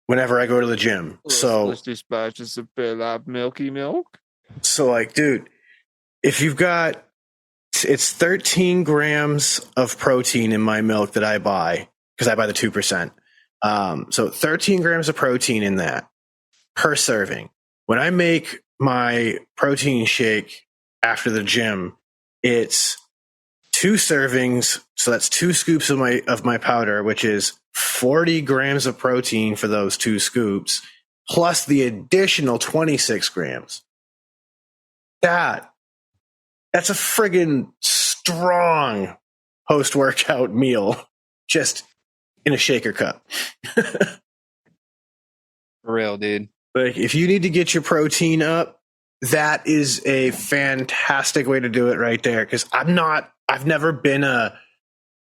whenever I go to the gym. Let's dispatch us a bit of milky milk. So like, dude, if you've got, it's 13 grams of protein in my milk that I buy, because I buy the 2%. So 13 grams of protein in that per serving. When I make my protein shake after the gym, it's 2 servings. So that's 2 scoops of my powder, which is 40 grams of protein for those 2 scoops, plus the additional 26 grams. That's a friggin' strong post-workout meal, just in a shaker cup. For real, dude. Like, if you need to get your protein up, that is a fantastic way to do it right there. Because I've never been a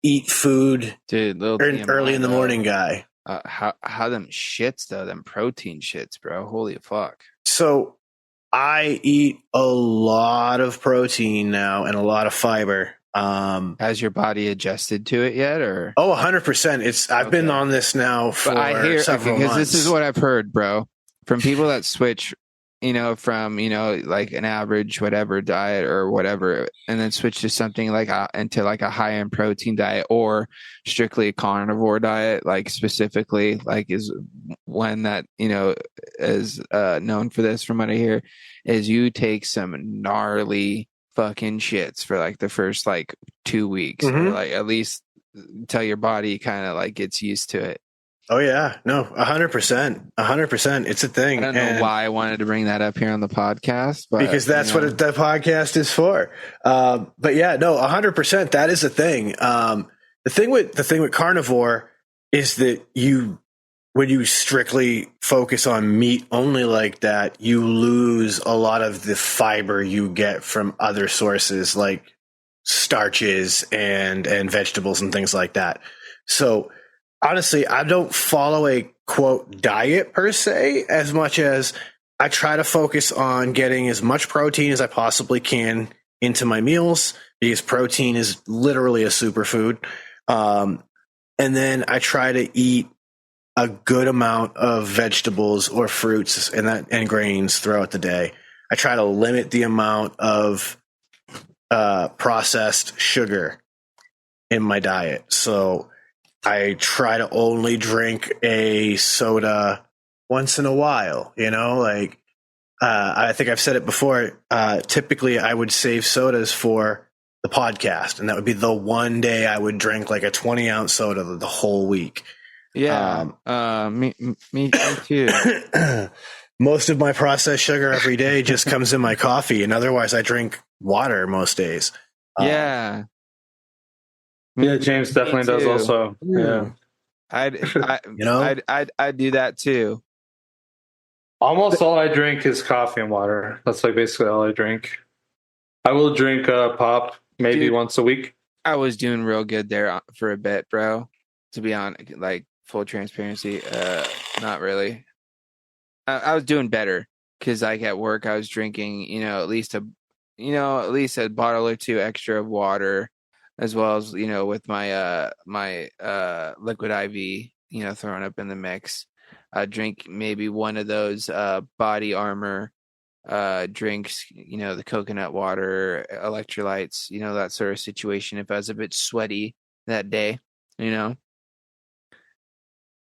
eat food early in the morning guy. How them shits though, them protein shits, bro. Holy fuck. So I eat a lot of protein now and a lot of fiber. Has your body adjusted to it yet, or? Oh, 100%. I've been on this now for several months. This is what I've heard, bro, from people that switch, from like an average whatever diet or whatever, and then switch to something like into like a high end protein diet or strictly a carnivore diet, like specifically like is one that is known for this from what I hear, is you take some gnarly fucking shits for like the first like 2 weeks, or like at least until your body kind of like gets used to it. Oh yeah, no, 100%, 100%. It's a thing. I don't know why I wanted to bring that up here on the podcast, but because that's what the podcast is for. But yeah, no, 100%. That is a thing. The thing with carnivore is that when you strictly focus on meat only like that, you lose a lot of the fiber you get from other sources like starches and vegetables and things like that. So honestly, I don't follow a quote diet per se as much as I try to focus on getting as much protein as I possibly can into my meals, because protein is literally a superfood. And then I try to eat a good amount of vegetables or fruits and grains throughout the day. I try to limit the amount of processed sugar in my diet. So I try to only drink a soda once in a while, like I think I've said it before. Typically I would save sodas for the podcast, and that would be the one day I would drink like a 20-ounce soda the whole week. Yeah. Me too. Most of my processed sugar every day just comes in my coffee, and otherwise I drink water most days. Yeah. James definitely does also. Yeah. I'd do that too. Almost all I drink is coffee and water. That's like basically all I drink. I will drink pop maybe once a week. I was doing real good there for a bit, bro. To be honest, like full transparency, not really. I was doing better because like at work I was drinking, at least a bottle or two extra of water, as well as with my liquid IV, thrown up in the mix. I drink maybe one of those body armor drinks, the coconut water, electrolytes, that sort of situation. If I was a bit sweaty that day,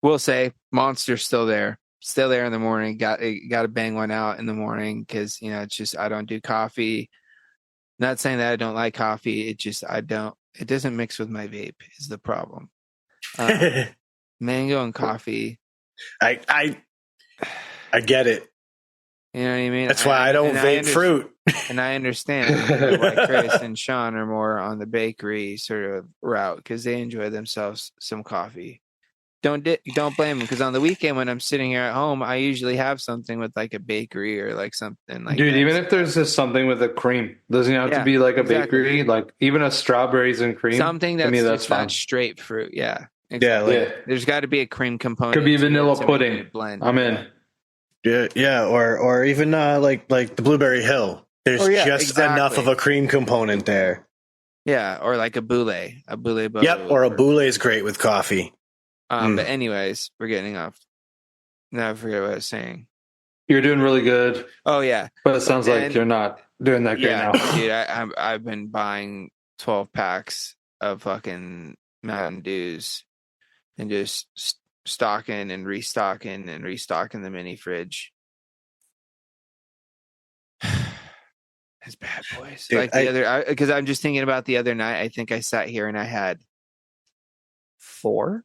we'll say Monster's still there in the morning. Got to bang one out in the morning because it's just I don't do coffee. Not saying that I don't like coffee. It just it doesn't mix with my vape is the problem. Mango and coffee. I get it. You know what I mean? That's why I don't vape fruit. And I understand why Chris and Sean are more on the bakery sort of route because they enjoy themselves some coffee. Don't blame them because on the weekend when I'm sitting here at home, I usually have something with like a bakery or like something like. Dude, that. even if there's just something with a cream, doesn't have to be like a bakery. Like even a strawberries and cream. Something that's, that's fine. Not straight fruit. Yeah, exactly. Yeah, there's got to be a cream component. Could be vanilla pudding. Blend. I'm in. Yeah, or even like the Blueberry Hill. There's enough of a cream component there. Yeah, or like a boule. Yep, or a boule is great with coffee. But anyways, we're getting off. Now I forget what I was saying. You're doing really good. Oh yeah, but it sounds like you're not doing that great now. Dude, I've been buying 12 packs of fucking Mountain Dews and just stocking and restocking the mini fridge. It's bad, boys. Dude, like because I'm just thinking about the other night. I think I sat here and I had 4.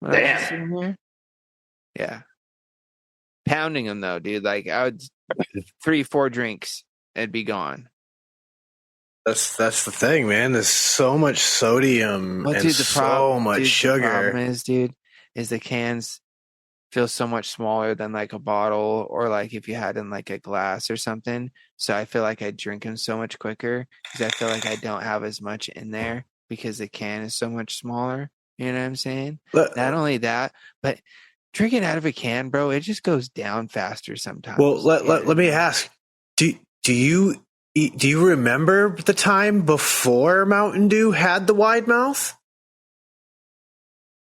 Damn. Yeah. Pounding them though, dude. Like I would 3-4 drinks, it'd be gone. That's the thing, man. There's so much sodium and so much sugar. The problem is the cans feel so much smaller than like a bottle or like if you had in like a glass or something. So I feel like I drink them so much quicker because I feel like I don't have as much in there because the can is so much smaller. You know what I'm saying? Not only that, but drinking out of a can, bro, it just goes down faster sometimes. Well, let me ask: Do you remember the time before Mountain Dew had the wide mouth?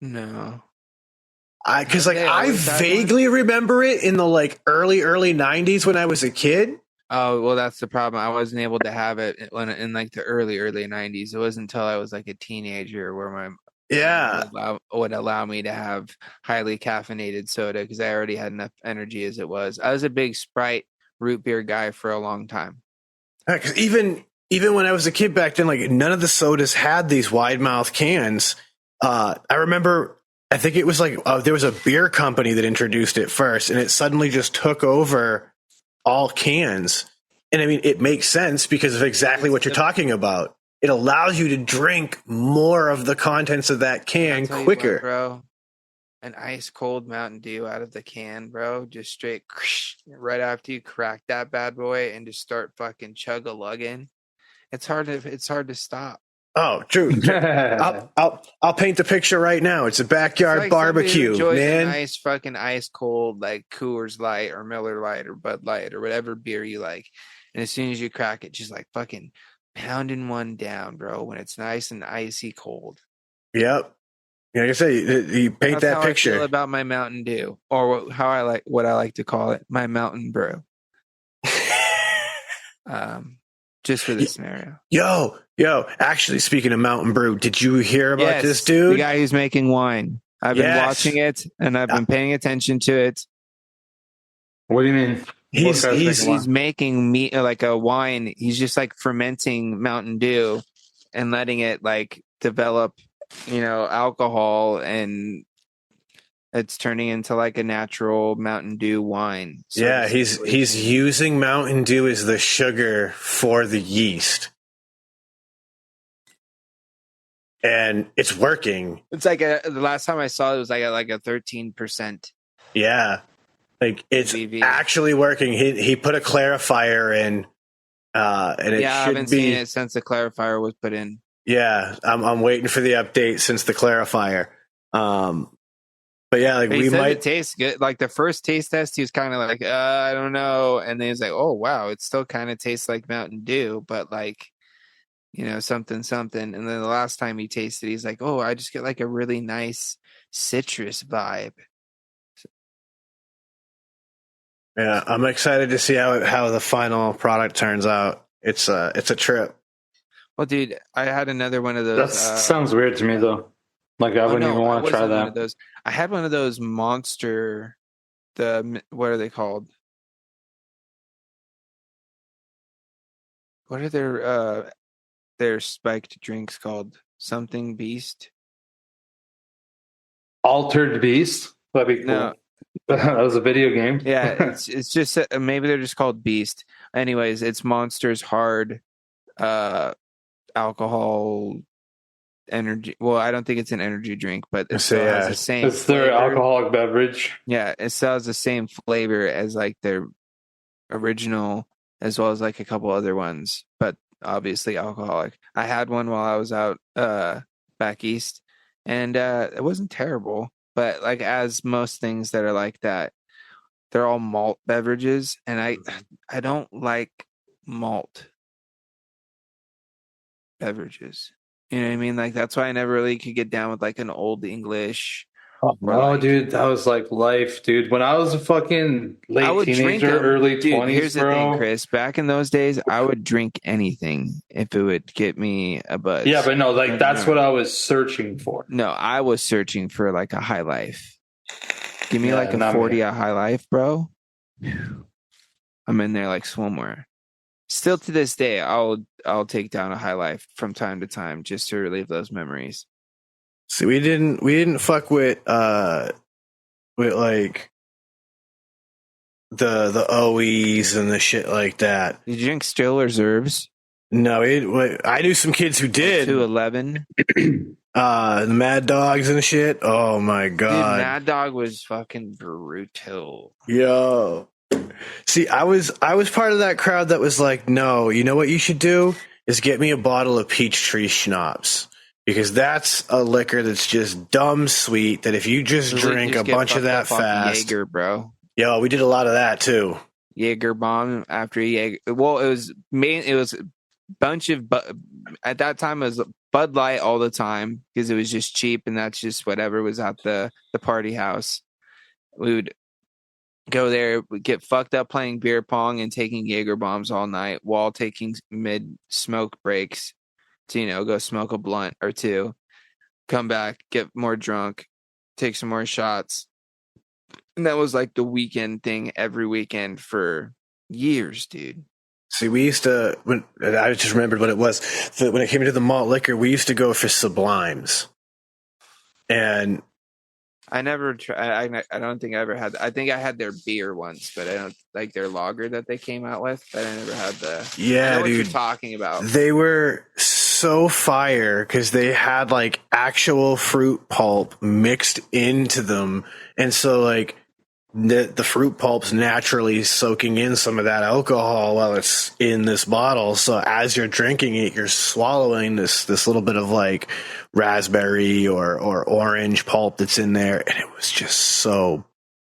No. Because I vaguely remember it in the like early 90s when I was a kid. Oh, well, that's the problem. I wasn't able to have it in like the early 90s. It wasn't until I was like a teenager where my would allow me to have highly caffeinated soda because I already had enough energy as it was. I was a big Sprite root beer guy for a long time. Because even when I was a kid back then, like none of the sodas had these wide mouth cans. I remember, I think it was like there was a beer company that introduced it first, and it suddenly just took over all cans. And I mean, it makes sense because of exactly what you're talking about. It allows you to drink more of the contents of that can quicker. What, bro. An ice cold Mountain Dew out of the can, bro. Just straight right after you crack that bad boy and just start fucking chug-a-lugging. It's hard to stop. Oh, true. I'll paint the picture right now. It's a backyard barbecue, man. A nice fucking ice cold like Coors Light or Miller Lite or Bud Light or whatever beer you like. And as soon as you crack it, just like fucking pounding one down, bro, when it's nice and icy cold. Yep. Like I say, you paint that picture. I feel about my Mountain Dew, or what I like to call it, my Mountain Brew. Just for this scenario. Yo, actually, speaking of Mountain Brew, did you hear about this dude? The guy who's making wine. I've been watching it, and I've been paying attention to it. What do you mean? He's making meat like a wine. He's just like fermenting Mountain Dew and letting it like develop, alcohol, and it's turning into like a natural Mountain Dew wine. He's using Mountain Dew as the sugar for the yeast. And it's working. It's like the last time I saw it was like a 13%. Yeah. Like it's BV. Actually working. He put a clarifier in And it I should haven't be. seen it since the clarifier was put in. Yeah, I'm waiting for the update since the clarifier. But yeah, like He we says might. it tastes good. Like the first taste test, he was kind of like, I don't know, and then he's like, oh wow, it still kind of tastes like Mountain Dew, but like, something something. And then the last time he tasted, he's like, oh, I just get like a really nice citrus vibe. Yeah, I'm excited to see how the final product turns out. It's a trip. Well, dude, I had another one of That those. sounds weird to me though. Like I wouldn't even No, I want to try wasn't one of that. those. I had one of those monster. What are they called? What are their spiked drinks called? Something Beast? Altered Beast. That'd be cool. No. That was a video game. Yeah, it's just maybe they're just called Beast. Anyways, it's Monsters Hard alcohol energy. Well, I don't think it's an energy drink, but it still has the same. It's their flavor. alcoholic beverage. Yeah, it still has the same flavor as like their original, as well as like a couple other ones, but obviously alcoholic. I had one while I was out back east, and it wasn't terrible. But like as most things that are like that, they're all malt beverages, and I don't like malt beverages. You know what I mean? Like that's why I never really could get down with like an Old English. Oh, no, dude, that was like life, dude. When I was a fucking I would late drink teenager, 'em. early Dude, 20s, here's the bro. thing, Chris. Back in those days, I would drink anything if it would get me a buzz. Yeah, but no, like that's what I was searching for. No, I was searching for like a high life. Give me Yeah, like a not 40 me. a high life, bro. I'm in there like swimwear. Still to this day, I'll take down a high life from time to time just to relive those memories. See, we didn't fuck with like the OEs and the shit like that. Did you drink Still Reserves? No, I knew some kids who did. 211. The Mad Dogs and shit. Oh my Dude, god. Mad Dog was fucking brutal. Yo. See, I was part of that crowd that was like, no, you know what you should do is get me a bottle of Peachtree Schnapps. Because that's a liquor that's just dumb sweet that if you just drink a bunch of that fast. Jaeger, bro. Yo, we did a lot of that too. Jaeger bomb after Jaeger. Well, it was a bunch of at that time it was Bud Light all the time because it was just cheap and that's just whatever was at the party house. We would go there, we'd get fucked up playing beer pong and taking Jaeger bombs all night while taking mid smoke breaks to go smoke a blunt or two, come back, get more drunk, take some more shots. And that was like the weekend thing every weekend for years, dude. See, we used to, when I just remembered what it was, when it came to the malt liquor, we used to go for Sublimes. And I never tried. I don't think I ever had. I think I had their beer once, but I don't like their lager that they came out with. But I never had the. Yeah, I know what dude. you're talking about. They were so fire because they had like actual fruit pulp mixed into them, and so like the fruit pulp's naturally soaking in some of that alcohol while it's in this bottle. So as you're drinking it, you're swallowing this little bit of like raspberry or orange pulp that's in there, and it was just so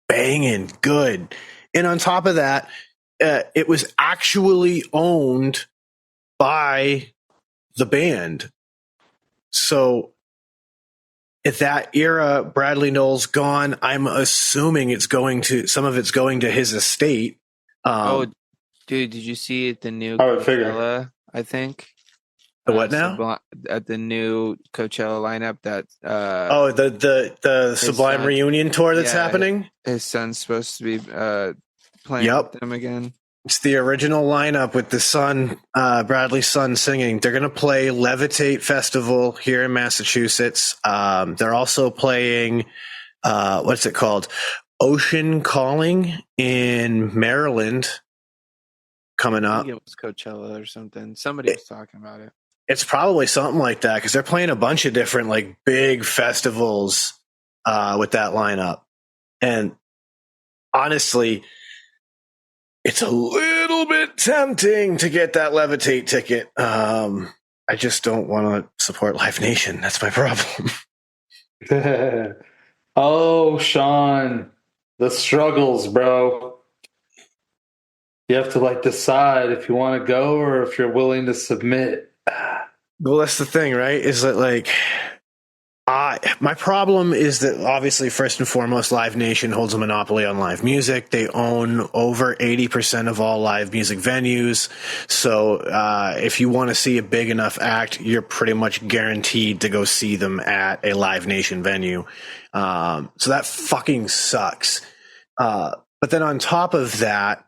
banging good. And on top of that, it was actually owned by the band. So at that era, Bradley Noel's gone. I'm assuming some of it's going to his estate. Dude, did you see the new I would figure. Coachella? I think. The what now? At the new Coachella lineup that. The Sublime reunion tour that's happening. His son's supposed to be playing with them again. It's the original lineup with the son, Bradley's son, singing. They're going to play Levitate Festival here in Massachusetts. They're also playing, what's it called? Ocean Calling in Maryland coming up. I think it was Coachella or something. Somebody was talking about it. It's probably something like that because they're playing a bunch of different like big festivals with that lineup. And honestly, it's a little bit tempting to get that Levitate ticket. I just don't want to support Live Nation. That's my problem. Oh, Sean, the struggles, bro. You have to like decide if you want to go or if you're willing to submit. Well, that's the thing, right? Is that like, my problem is that obviously, first and foremost, Live Nation holds a monopoly on live music. They own over 80% of all live music venues. So if you want to see a big enough act, you're pretty much guaranteed to go see them at a Live Nation venue. So that fucking sucks. But then on top of that,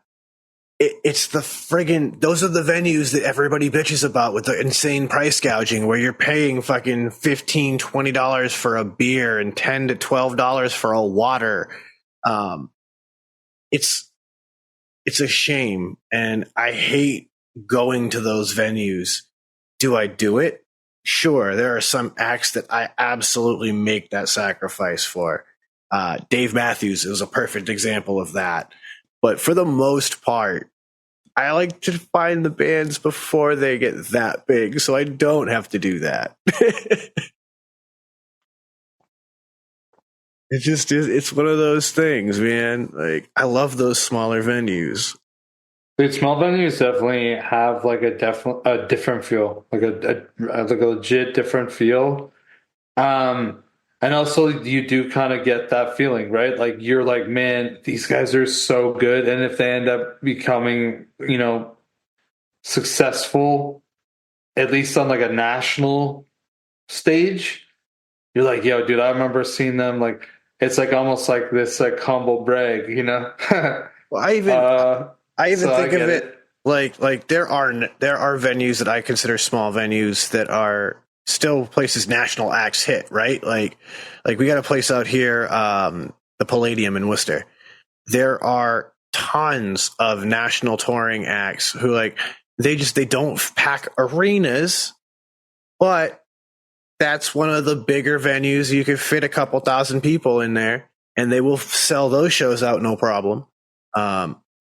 it's the friggin' those are the venues that everybody bitches about with the insane price gouging where you're paying fucking $15, $20 for a beer and $10 to $12 for a water. It's a shame, and I hate going to those venues. Do I do it? Sure, there are some acts that I absolutely make that sacrifice for. Dave Matthews is a perfect example of that. But for the most part, I like to find the bands before they get that big, so I don't have to do that. It just is. It's one of those things, man. Like, I love those smaller venues. Dude, small venues definitely have like a different feel, like a legit different feel. And also you do kind of get that feeling, right? Like you're like, man, these guys are so good. And if they end up becoming, successful, at least on like a national stage, you're like, yo, dude, I remember seeing them. Like, it's like almost like this like humble brag, Well, I even so think I of get it like there are venues that I consider small venues that are still places national acts hit, right? Like we got a place out here, the Palladium in Worcester. There are tons of national touring acts who like they don't pack arenas, but that's one of the bigger venues. You could fit a couple thousand people in there, and they will sell those shows out no problem.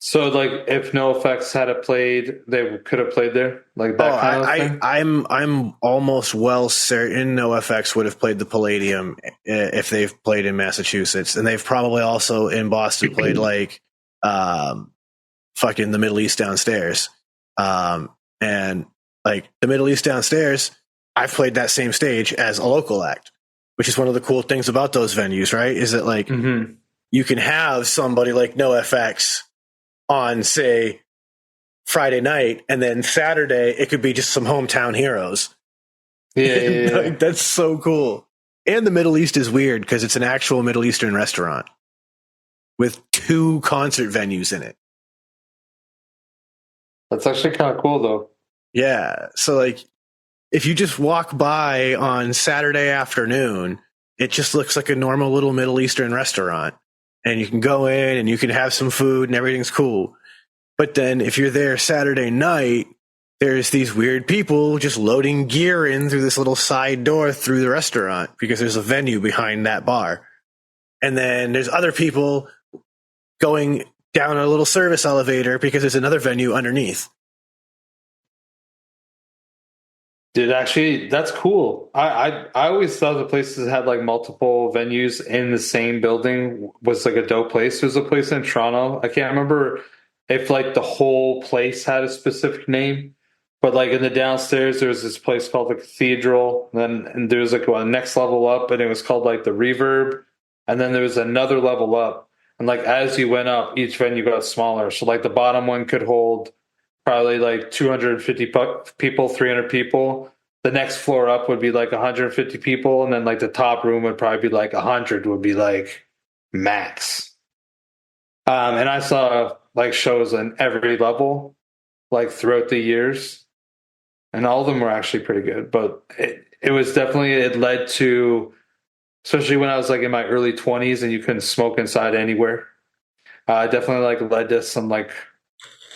So, like, if No Effects had played, they could have played there, like that kind of thing. I'm almost well certain NoFX would have played the Palladium if they've played in Massachusetts, and they've probably also in Boston played like fucking the Middle East Downstairs, and like the Middle East Downstairs. I've played that same stage as a local act, which is one of the cool things about those venues, right? Is that like you can have somebody like NoFX on, say, Friday night, and then Saturday it could be just some hometown heroes. Yeah. Like, that's so cool. And the Middle East is weird because it's an actual Middle Eastern restaurant with 2 concert venues in it. That's actually kind of cool, though. Yeah. So, like, if you just walk by on Saturday afternoon, it just looks like a normal little Middle Eastern restaurant. And you can go in and you can have some food and everything's cool. But then if you're there Saturday night, there's these weird people just loading gear in through this little side door through the restaurant because there's a venue behind that bar. And then there's other people going down a little service elevator because there's another venue underneath. Dude, actually, that's cool. I always thought the places that had like multiple venues in the same building was like a dope place. There's a place in Toronto. I can't remember if like the whole place had a specific name, but like in the downstairs, there was this place called the Cathedral. And there was like a next level up, and it was called like the Reverb. And then there was another level up. And like as you went up, each venue got smaller. So like the bottom one could hold probably like 250 people, 300 people. The next floor up would be like 150 people. And then like the top room would probably be like 100 would be like max. And I saw like shows on every level, like throughout the years. And all of them were actually pretty good. But it was definitely, it led to, especially when I was like in my early 20s and you couldn't smoke inside anywhere. Definitely like led to some like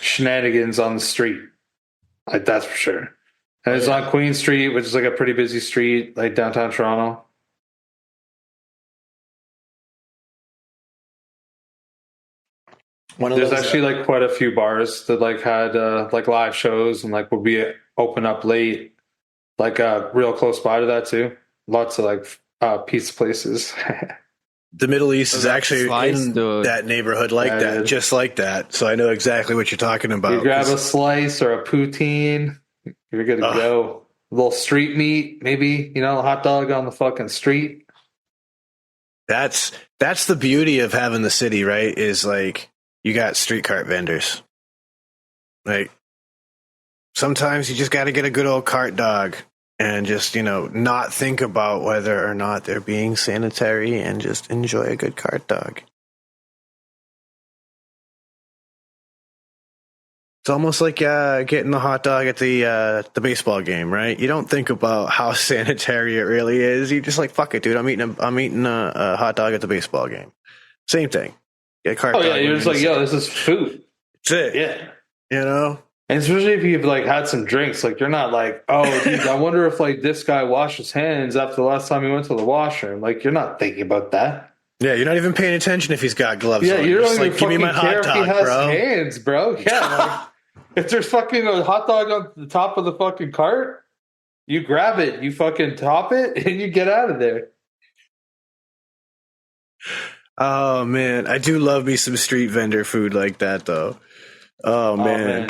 shenanigans on the street, like that's for sure. And it's on Queen Street, which is like a pretty busy street, like downtown Toronto. There's actually like quite a few bars that like had like live shows and like would be open up late, like real close by to that too. Lots of like pizza places. The Middle East is that actually slice, in dude. that neighborhood like Yeah, that, dude. just like that. So I know exactly what you're talking about. You grab 'cause- a slice or a poutine, you're good to Ugh. go. A little street meat, maybe, you know, a hot dog on the fucking street. That's the beauty of having the city, right? Is like you got street cart vendors. Like sometimes you just got to get a good old cart dog and just, you know, not think about whether or not they're being sanitary and just enjoy a good cart dog. It's almost like getting the hot dog at the baseball game, right? You don't think about how sanitary it really is. You just like, fuck it, dude. I'm eating a hot dog at the baseball game. Same thing. Get a cart dog. Oh yeah, you're just like, yo, this is food. That's it. Yeah. You know? And especially if you've like had some drinks, like you're not like, oh, dude, I wonder if like this guy washed his hands after the last time he went to the washroom. Like you're not thinking about that. Yeah, you're not even paying attention if he's got gloves Yeah, on. you You're don't just even like, give me fucking my care hot if he dog, has bro. hands, bro. Yeah, like, if there's fucking a hot dog on the top of the fucking cart, you grab it, you fucking top it, and you get out of there. Oh man, I do love me some street vendor food like that though. Oh man.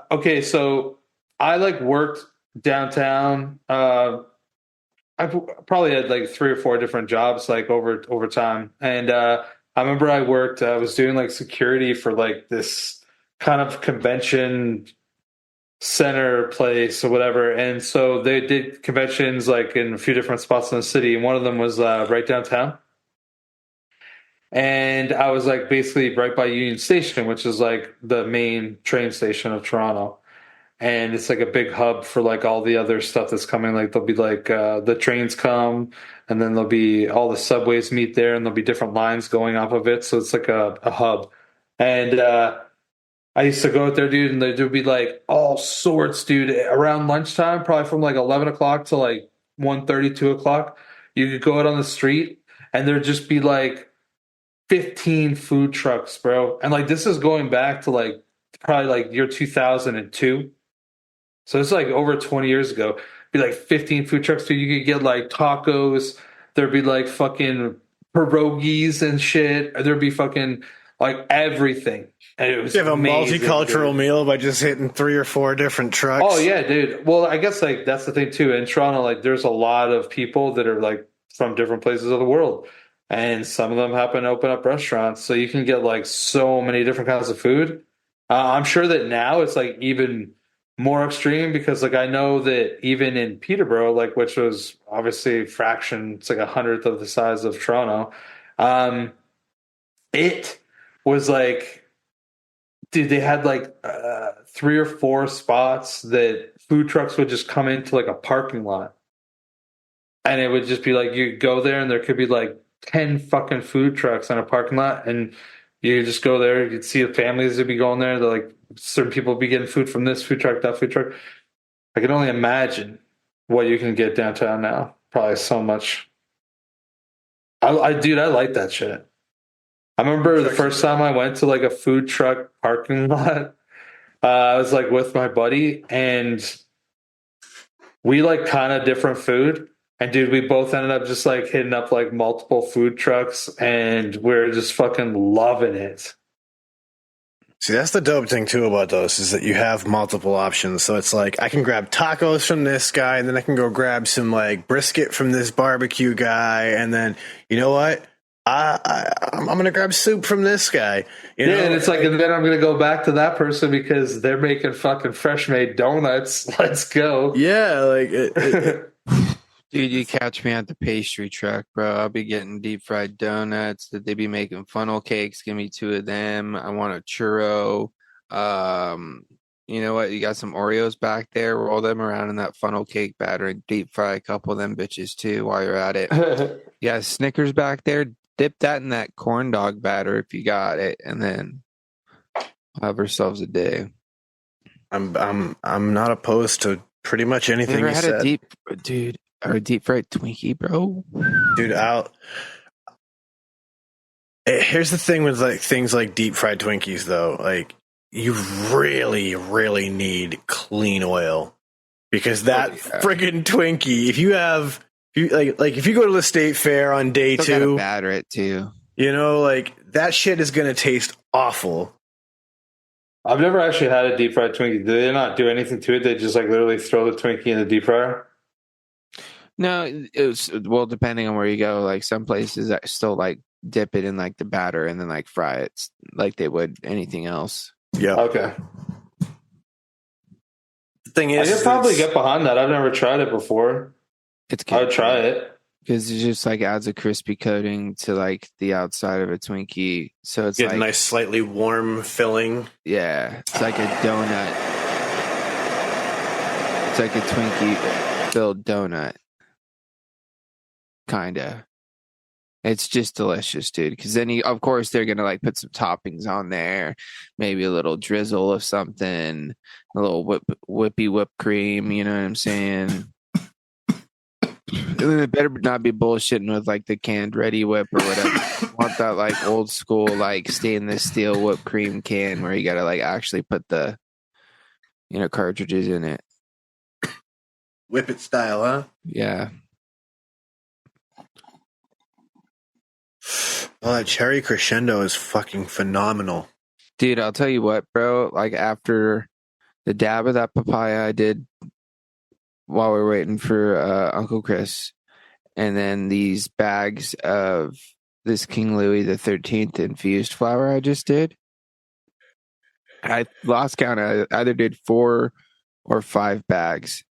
Okay, so I like worked downtown. I probably had like 3 or 4 different jobs like over time, and I remember I worked. I was doing like security for like this kind of convention center place or whatever, and so they did conventions like in a few different spots in the city, and one of them was right downtown. And I was like basically right by Union Station, which is like the main train station of Toronto. And it's like a big hub for like all the other stuff that's coming. Like there'll be like the trains come, and then there'll be all the subways meet there, and there'll be different lines going off of it. So it's like a hub. And I used to go out there, dude, and there'd be like all sorts, dude, around lunchtime, probably from like 11 o'clock to like 1:30, 2 o'clock. You could go out on the street, and there'd just be like 15 food trucks, bro. And like this is going back to like probably like year 2002. So it's like over 20 years ago. Be like 15 food trucks, dude. You could get like tacos. There'd be like fucking pierogies and shit. There'd be fucking like everything. And it was You have a amazing, multicultural dude. meal by just hitting 3 or 4 different trucks. Oh yeah, dude. Well, I guess like that's the thing too. In Toronto, like there's a lot of people that are like from different places of the world. And some of them happen to open up restaurants. So you can get like so many different kinds of food. I'm sure that now it's like even more extreme because like I know that even in Peterborough, like which was obviously a fraction, it's like 100th of the size of Toronto. It was like, dude, they had like 3 or 4 spots that food trucks would just come into like a parking lot. And it would just be like, you go there and there could be like 10 fucking food trucks in a parking lot. And you just go there, you'd see the families would be going there. They're like, certain people would be getting food from this food truck, that food truck. I can only imagine what you can get downtown now. Probably so much. Dude, I like that shit. I remember the first time I went to like a food truck parking lot. I was like with my buddy and we like kind of different food. And dude, we both ended up just like hitting up like multiple food trucks and we're just fucking loving it. See, that's the dope thing too about those is that you have multiple options. So it's like I can grab tacos from this guy, and then I can go grab some like brisket from this barbecue guy, and then you know what? I'm gonna grab soup from this guy. You know? And it's like, and then I'm gonna go back to that person because they're making fucking fresh made donuts. Let's go. Yeah, like Dude, you catch me at the pastry truck, bro. I'll be getting deep fried donuts. That they be making funnel cakes. Give me 2 of them. I want a churro. You know what? You got some Oreos back there. Roll them around in that funnel cake batter and deep fry a couple of them bitches too while you're at it. Yeah, Snickers back there. Dip that in that corn dog batter if you got it, and then have ourselves a day. I'm not opposed to pretty much anything Never you had said. a deep fried Twinkie, bro. Dude, Here's the thing with like things like deep fried Twinkies, though. Like, you really, really need clean oil because that friggin' Twinkie, if you go to the state fair on day Still 2, gotta batter it too. you know, like that shit is gonna taste awful. I've never actually had a deep fried Twinkie. Do they not do anything to it? They just like literally throw the Twinkie in the deep fryer? No, well, depending on where you go. Like some places that still like dip it in like the batter and then like fry it like they would anything else. Yeah. Okay. The thing I is, could probably get behind that. I've never tried it before. It's good. I would try it. Because it just like adds a crispy coating to like the outside of a Twinkie. So it's get like a nice, slightly warm filling. Yeah, it's like a donut. It's like a Twinkie filled donut. Kinda. It's just delicious, dude. Because then, of course, they're gonna like put some toppings on there, maybe a little drizzle of something, a little whippy whipped cream. You know what I'm saying? And then it better not be bullshitting with like the canned Ready Whip or whatever. You want that like old school like stainless steel whipped cream can where you gotta like actually put the cartridges in it. Whip it style, huh? Yeah. Oh, that cherry crescendo is fucking phenomenal. Dude, I'll tell you what, bro. Like after the dab of that papaya I did while we were waiting for Uncle Chris, and then these bags of this King Louis the 13th infused flour I just did. I lost count. I either did 4 or 5 bags.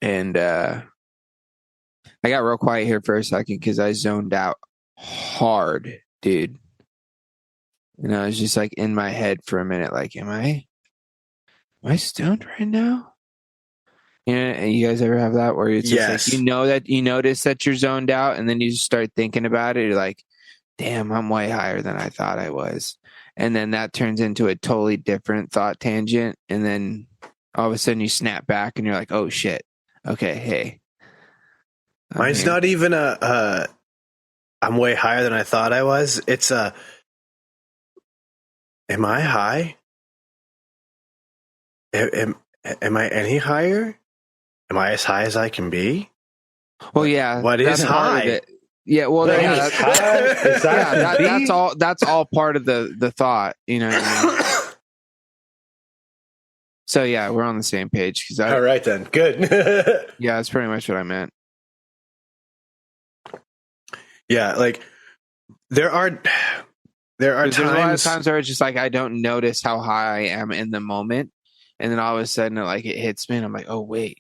And I got real quiet here for a second because I zoned out hard, dude. And I was just like in my head for a minute, like, am I stoned right now? You guys ever have that where it's just like you notice that you're zoned out, and then you just start thinking about it. You're like, damn, I'm way higher than I thought I was. And then that turns into a totally different thought tangent. And then all of a sudden you snap back and you're like, oh shit. Okay, hey. Mine's not even I'm way higher than I thought I was. It's am I high? Am I any higher? Am I as high as I can be? Well, yeah. What is high? Yeah, well, that's all. That's all part of the thought, you know. What I mean? So yeah, we're on the same page. All right then, good. Yeah, that's pretty much what I meant. Yeah, like there are times. There's a lot of times where it's just like I don't notice how high I am in the moment, and then all of a sudden it hits me, and I'm like, oh wait.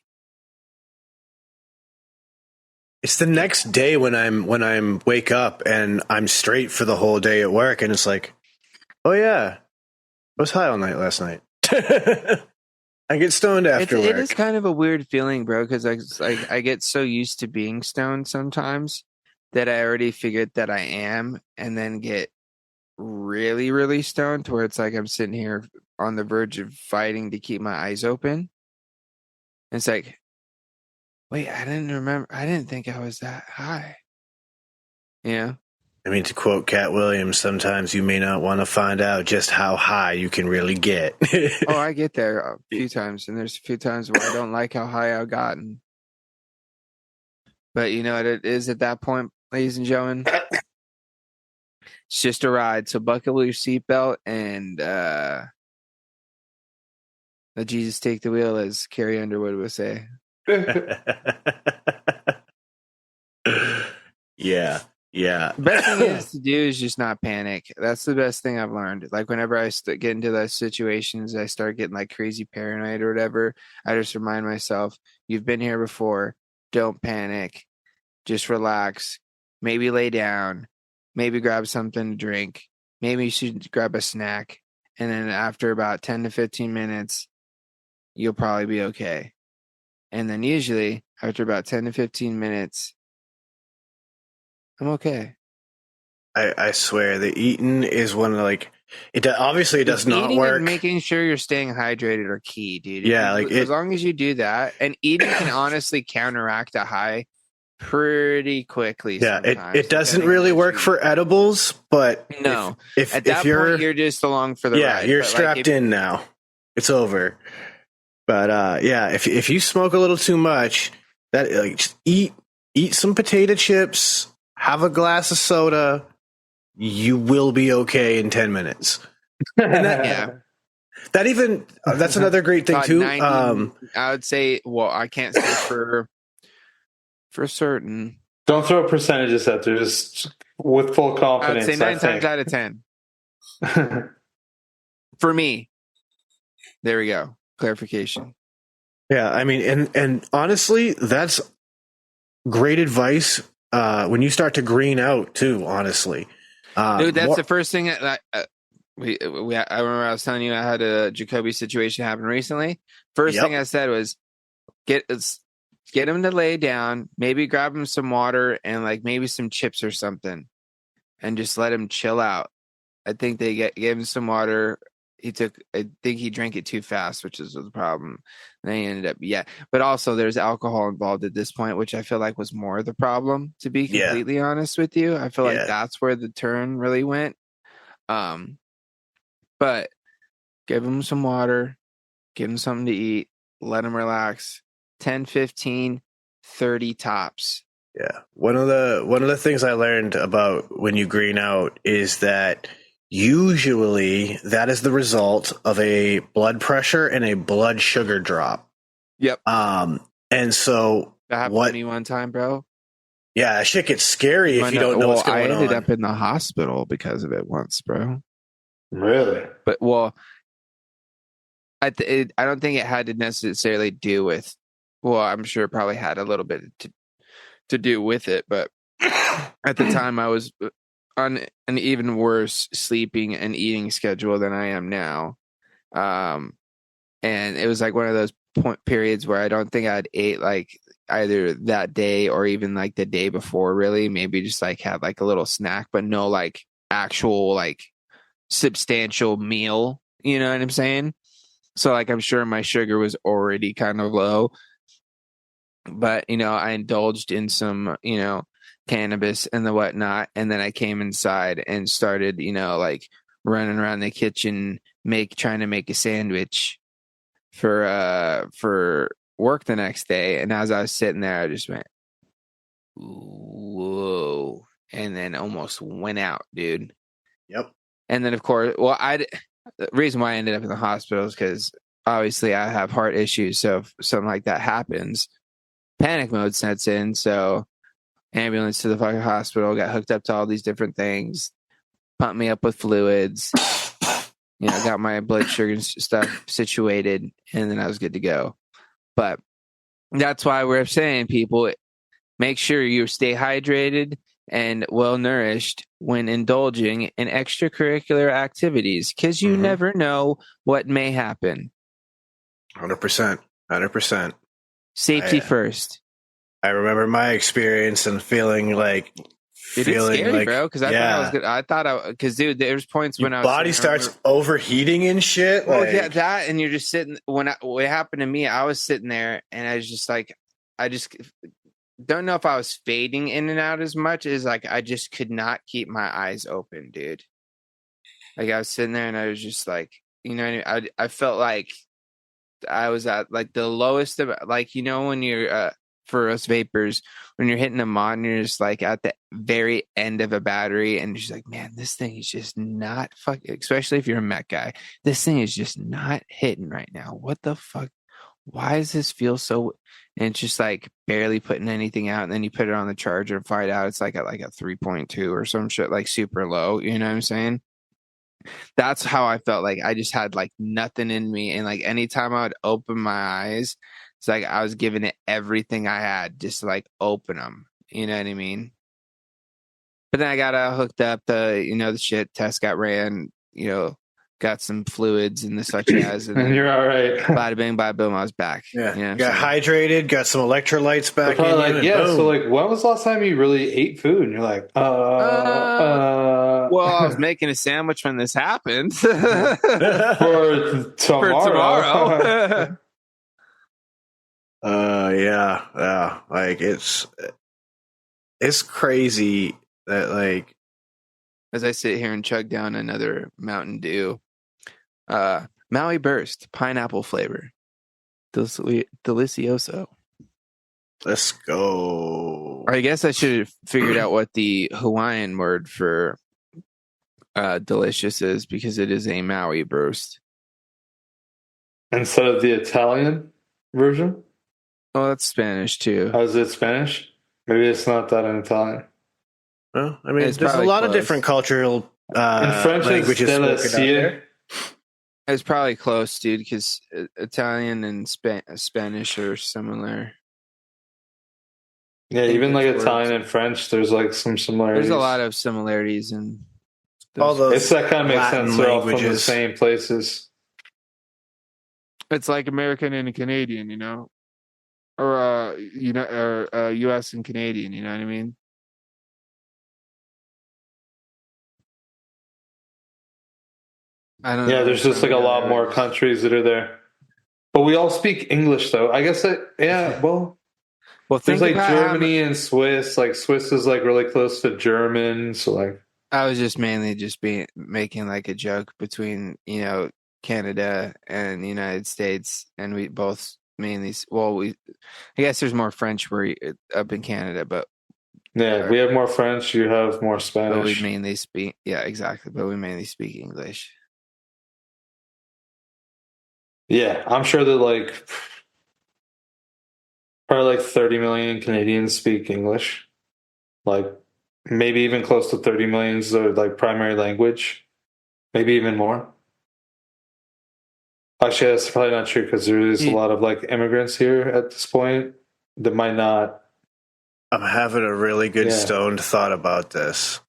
It's the next day when I'm wake up and I'm straight for the whole day at work, and it's like, oh yeah, I was high all night last night. I get stoned after work. It is kind of a weird feeling, bro, because I get so used to being stoned sometimes that I already figured that I am, and then get really, really stoned to where it's like I'm sitting here on the verge of fighting to keep my eyes open. And it's like, wait, I didn't think I was that high. Yeah. I mean, to quote Cat Williams, sometimes you may not want to find out just how high you can really get. Oh, I get there a few times, and there's a few times where I don't like how high I've gotten. But you know what it is at that point, ladies and gentlemen? It's just a ride. So buckle your seatbelt and let Jesus take the wheel, as Carrie Underwood would say. Yeah. The best thing is to do is just not panic. That's the best thing I've learned. Like whenever I get into those situations, I start getting like crazy paranoid or whatever. I just remind myself, you've been here before. Don't panic. Just relax. Maybe lay down. Maybe grab something to drink. Maybe you should grab a snack. And then after about 10 to 15 minutes, you'll probably be okay. And then usually after about 10 to 15 minutes, I'm okay. I swear the eating is one of obviously it does not eating work. And making sure you're staying hydrated are key, dude. Yeah, as long as you do that, and eating can honestly counteract a high pretty quickly. Yeah, sometimes, it doesn't depending on really what work you for edibles, but No, if at that you're point you're just along for the ride. you're But, like, strapped in now. It's over. But yeah, if you smoke a little too much, that like just eat some potato chips, have a glass of soda, you will be okay in 10 minutes. And Yeah. that's another great thing About too. 90, I would say. Well, I can't say for certain. Don't throw percentages out there. Just with full I would confidence. say 9 times think. out of 10 for me. There we go. Clarification. Yeah, I mean, and honestly, that's great advice when you start to green out too. Honestly, Dude, that's the first thing that I remember I was telling you I had a Jacoby situation happen recently. First thing I said was get him to lay down, maybe grab him some water and like maybe some chips or something, and just let him chill out. I think they gave him some water. I think he drank it too fast, which is the problem. And then he ended up, but also there's alcohol involved at this point, which I feel like was more the problem, to be completely honest with you. I feel like that's where the turn really went. But give him some water, give him something to eat, let him relax. 10, 15, 30 tops. Yeah. One of the things I learned about when you green out is that usually that is the result of a blood pressure and a blood sugar drop. Yep. And so that happened to me one time, bro. Yeah, shit gets scary if you don't know what's going on. I ended up in the hospital because of it once, bro. Really? But I don't think it had to necessarily do with. Well, I'm sure it probably had a little bit to do with it, but at the time I was on an even worse sleeping and eating schedule than I am now. And it was like one of those periods where I don't think I'd ate like either that day or even like the day before, really. Maybe just like had like a little snack, but no like actual like substantial meal. You know what I'm saying? So like I'm sure my sugar was already kind of low. But, I indulged in some, cannabis and the whatnot. And then I came inside and started, like running around the kitchen, trying to make a sandwich for work the next day. And as I was sitting there, I just went, whoa. And then almost went out, dude. Yep. And then, of course, the reason why I ended up in the hospital is because obviously I have heart issues. So if something like that happens, panic mode sets in, so ambulance to the fucking hospital, got hooked up to all these different things, pumped me up with fluids, got my blood sugar and stuff situated, and then I was good to go. But that's why we're saying, people, make sure you stay hydrated and well nourished when indulging in extracurricular activities, because you never know what may happen. 100%. Safety first. I remember my experience and feeling like it's scary, bro. Because I thought because dude, there's points when your body starts overheating and shit. Well, yeah, that, and you're just sitting. What happened to me, I was sitting there and I was just like, I just don't know if I was fading in and out as much as like I just could not keep my eyes open, dude. Like I was sitting there and I was just like, I felt like I was at like the lowest of, like, when you're for us vapors, when you're hitting a mod and you're just like at the very end of a battery and you're just like, man, this thing is just not fucking, especially if you're a mech guy, this thing is just not hitting right now. What the fuck? Why does this feel so? And it's just like barely putting anything out, and then you put it on the charger and find out it's like at like a 3.2 or some shit, like super low. You know what I'm saying? That's how I felt. Like I just had like nothing in me, and like anytime I would open my eyes, it's like I was giving it everything I had just to like open them. You know what I mean? But then I got hooked up. The shit test got ran. Got some fluids and the such as, and you're all right. Bada bing, bada boom, I was back. Yeah, got hydrated, got some electrolytes back in. Like, so like, when was the last time you really ate food? And you're like, well, I was making a sandwich when this happened. for tomorrow. Yeah. Like it's crazy that like As I sit here and chug down another Mountain Dew, Maui Burst, pineapple flavor, delicioso. let's go. I guess I should have figured out what the Hawaiian word for delicious is, because it is a Maui Burst. Instead of the Italian version? Oh, that's Spanish too. Oh, is it Spanish? Maybe it's not that in Italian. Well, I mean, It's there's a probably lot of close. different cultural In French, it's languages spoken out delicie. there. It's probably close, dude, because Italian and Spanish are similar. Yeah, think even like it's Italian words. and French, there's like some similarities. There's a lot of similarities in All those. those It's that kind of makes Latin sense. They're all from the languages. same places. It's like American and Canadian, you know, or U.S. and Canadian. You know what I mean? I don't Yeah, know there's if just I'm like a lot gonna- more countries that are there. But we all speak English, though. I guess well, Well, there's think like about how Germany and Swiss. Like Swiss is like really close to German. So like, I was just mainly making like a joke between, you know, Canada and the United States, and we both mainly. I guess there's more French up in Canada, but yeah, we have more French. You have more we Spanish. mainly speak. Yeah, exactly. But we mainly speak English. Yeah, I'm sure that like probably like 30 million Canadians speak English. Like maybe even close to 30 million is their like primary language. Maybe even more. Actually, that's probably not true because there is a lot of like immigrants here at this point that might not. I'm having a really good Yeah. stoned thought about this.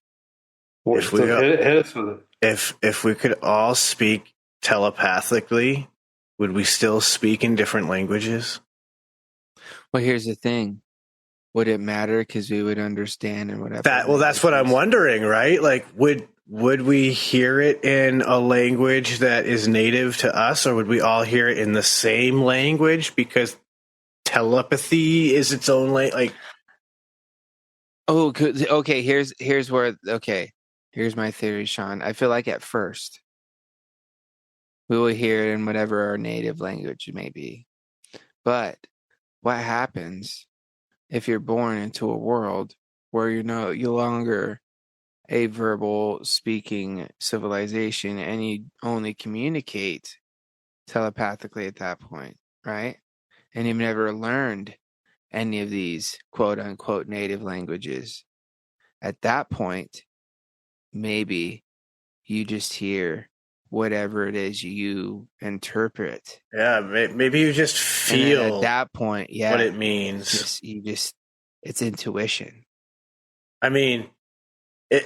If So we- hit us with it. If we could all speak telepathically, would we still speak in different languages? Well, here's the thing: would it matter? Because we would understand and whatever. That's what I'm wondering, right? Like, would we hear it in a language that is native to us, or would we all hear it in the same language because telepathy is its own like? Oh, okay. Here's where. Okay, here's my theory, Sean. I feel like at first we will hear it in whatever our native language may be, but what happens if you're born into a world where you're no longer a verbal speaking civilization and you only communicate telepathically at that point, right? And you've never learned any of these quote unquote native languages. At that point, maybe you just hear whatever it is you interpret. Yeah, maybe you just And then feel at that point, yeah, what it means. it's intuition. I mean,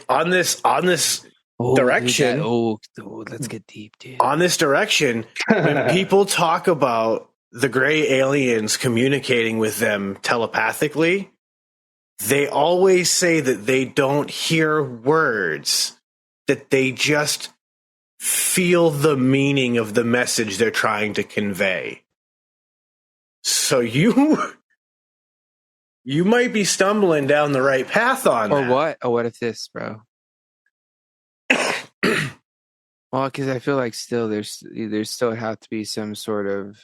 on this Oh, direction. Dude, let's get deep, dude. on this direction, when people talk about the gray aliens communicating with them telepathically, they always say that they don't hear words, that they just feel the meaning of the message they're trying to convey. So you might be stumbling down the right path on Or that. what? Or what if this, bro? Well, because I feel like still there's still have to be some sort of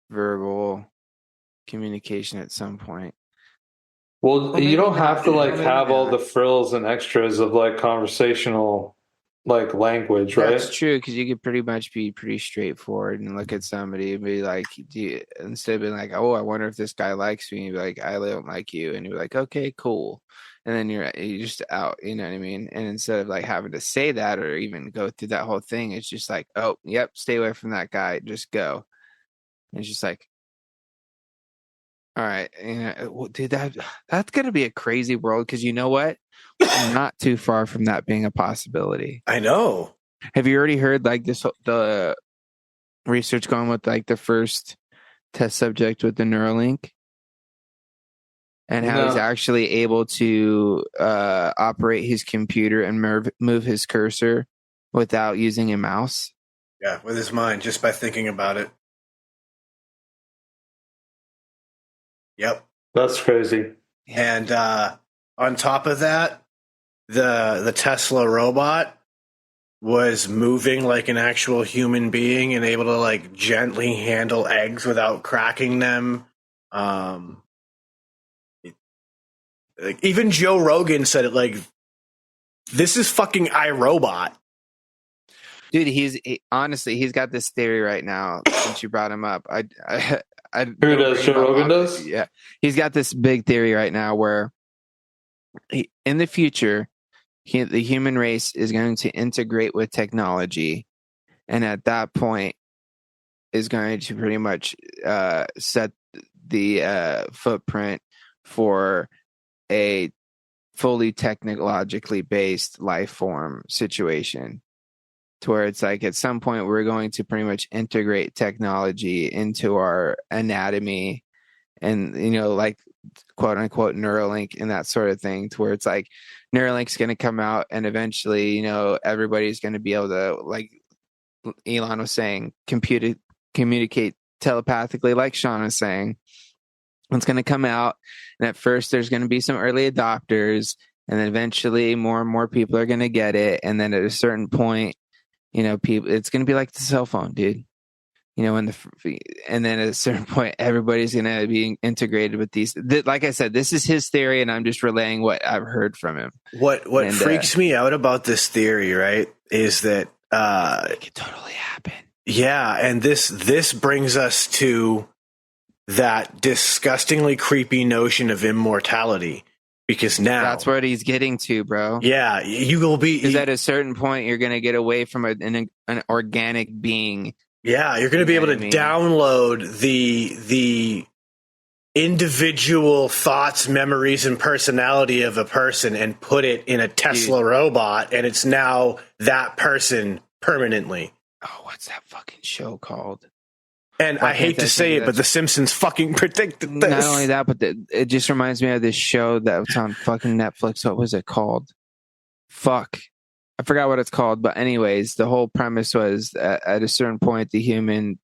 verbal communication at some point. Well, Well, you maybe don't not, have to like maybe have all not. the frills and extras of like conversational like language, right? That's true, because you could pretty much be pretty straightforward and look at somebody and be like, instead of being like, oh, I wonder if this guy likes me, you'd be like, I don't like you, and you're like, okay, cool, and then you're just out, you know what I mean? And instead of like having to say that or even go through that whole thing, it's just like, oh, yep, stay away from that guy, just go. And it's just like, all right, dude, that's gonna be a crazy world, because you know what? We're not too far from that being a possibility. I know. Have you already heard like the research going with like the first test subject with the Neuralink, and how he's No. actually able to operate his computer and move his cursor without using a mouse? Yeah, with his mind, just by thinking about it. Yep. That's crazy. And on top of that, the Tesla robot was moving like an actual human being and able to like gently handle eggs without cracking them. Like, even Joe Rogan said it, like, this is fucking iRobot. Dude, honestly, he's got this theory right now. Since you brought him up, Who does? Joe Rogan does? Yeah, he's got this big theory right now where in the future, the human race is going to integrate with technology, and at that point, is going to pretty much set the footprint for a fully technologically based life form situation, to where it's like at some point we're going to pretty much integrate technology into our anatomy and, like quote unquote Neuralink and that sort of thing, to where it's like Neuralink's going to come out and eventually, everybody's going to be able to, like Elon was saying, communicate telepathically, like Sean was saying. It's going to come out, and at first there's going to be some early adopters, and then eventually more and more people are going to get it, and then at a certain point, people, it's going to be like the cell phone, dude. And then at a certain point, everybody's going to be integrated with these. Like I said, this is his theory, and I'm just relaying what I've heard from him. What freaks me out about this theory, right, is that it could totally happen. Yeah, and this brings us to that disgustingly creepy notion of immortality, because now that's what he's getting to, bro. Yeah, you will be. Because at a certain point, you're going to get away from an organic being. Yeah, you're going to be able to download the individual thoughts, memories, and personality of a person and put it in a Tesla robot, and it's now that person permanently. Oh, what's that fucking show called? And I hate to say it, but The Simpsons fucking predicted this. Not only that, but it just reminds me of this show that was on fucking Netflix. What was it called? Fuck. I forgot what it's called. But anyways, the whole premise was at a certain point, the human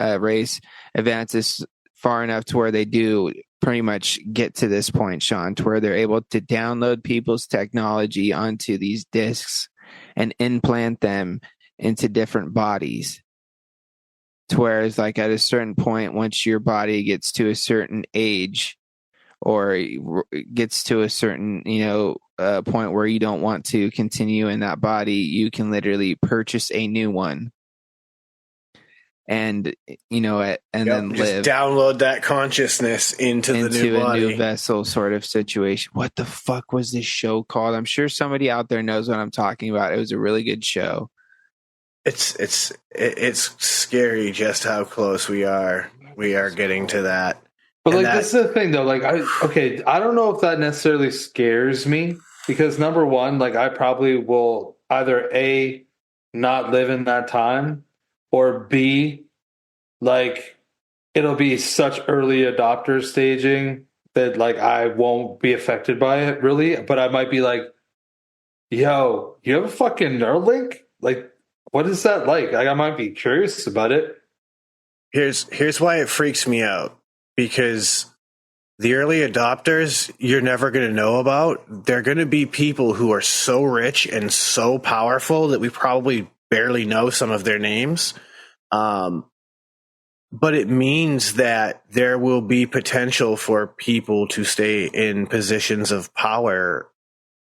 race advances far enough to where they do pretty much get to this point, Sean, to where they're able to download people's technology onto these discs and implant them into different bodies. Whereas, like, at a certain point, once your body gets to a certain age or gets to a certain, point where you don't want to continue in that body, you can literally purchase a new one. And, then just download that consciousness into the new body. A new vessel sort of situation. What the fuck was this show called? I'm sure somebody out there knows what I'm talking about. It was a really good show. It's scary just how close we are getting to that. But this is the thing though, I don't know if that necessarily scares me, because number one, I probably will either A, not live in that time, or B, it'll be such early adopter staging that I won't be affected by it really, but I might be like, yo, you have a fucking Neuralink? What is that like? I might be curious about it. Here's why it freaks me out. Because the early adopters, you're never going to know about. They're going to be people who are so rich and so powerful that we probably barely know some of their names. But it means that there will be potential for people to stay in positions of power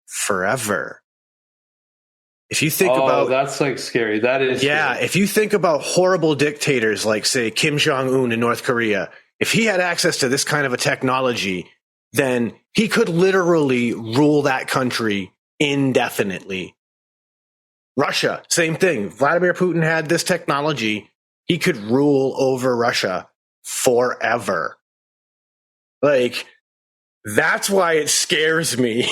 forever. If you think about that's scary. That is scary. If you think about horrible dictators like, say, Kim Jong-un in North Korea, if he had access to this kind of a technology, then he could literally rule that country indefinitely. Russia, same thing. Vladimir Putin had this technology. He could rule over Russia forever. That's why it scares me.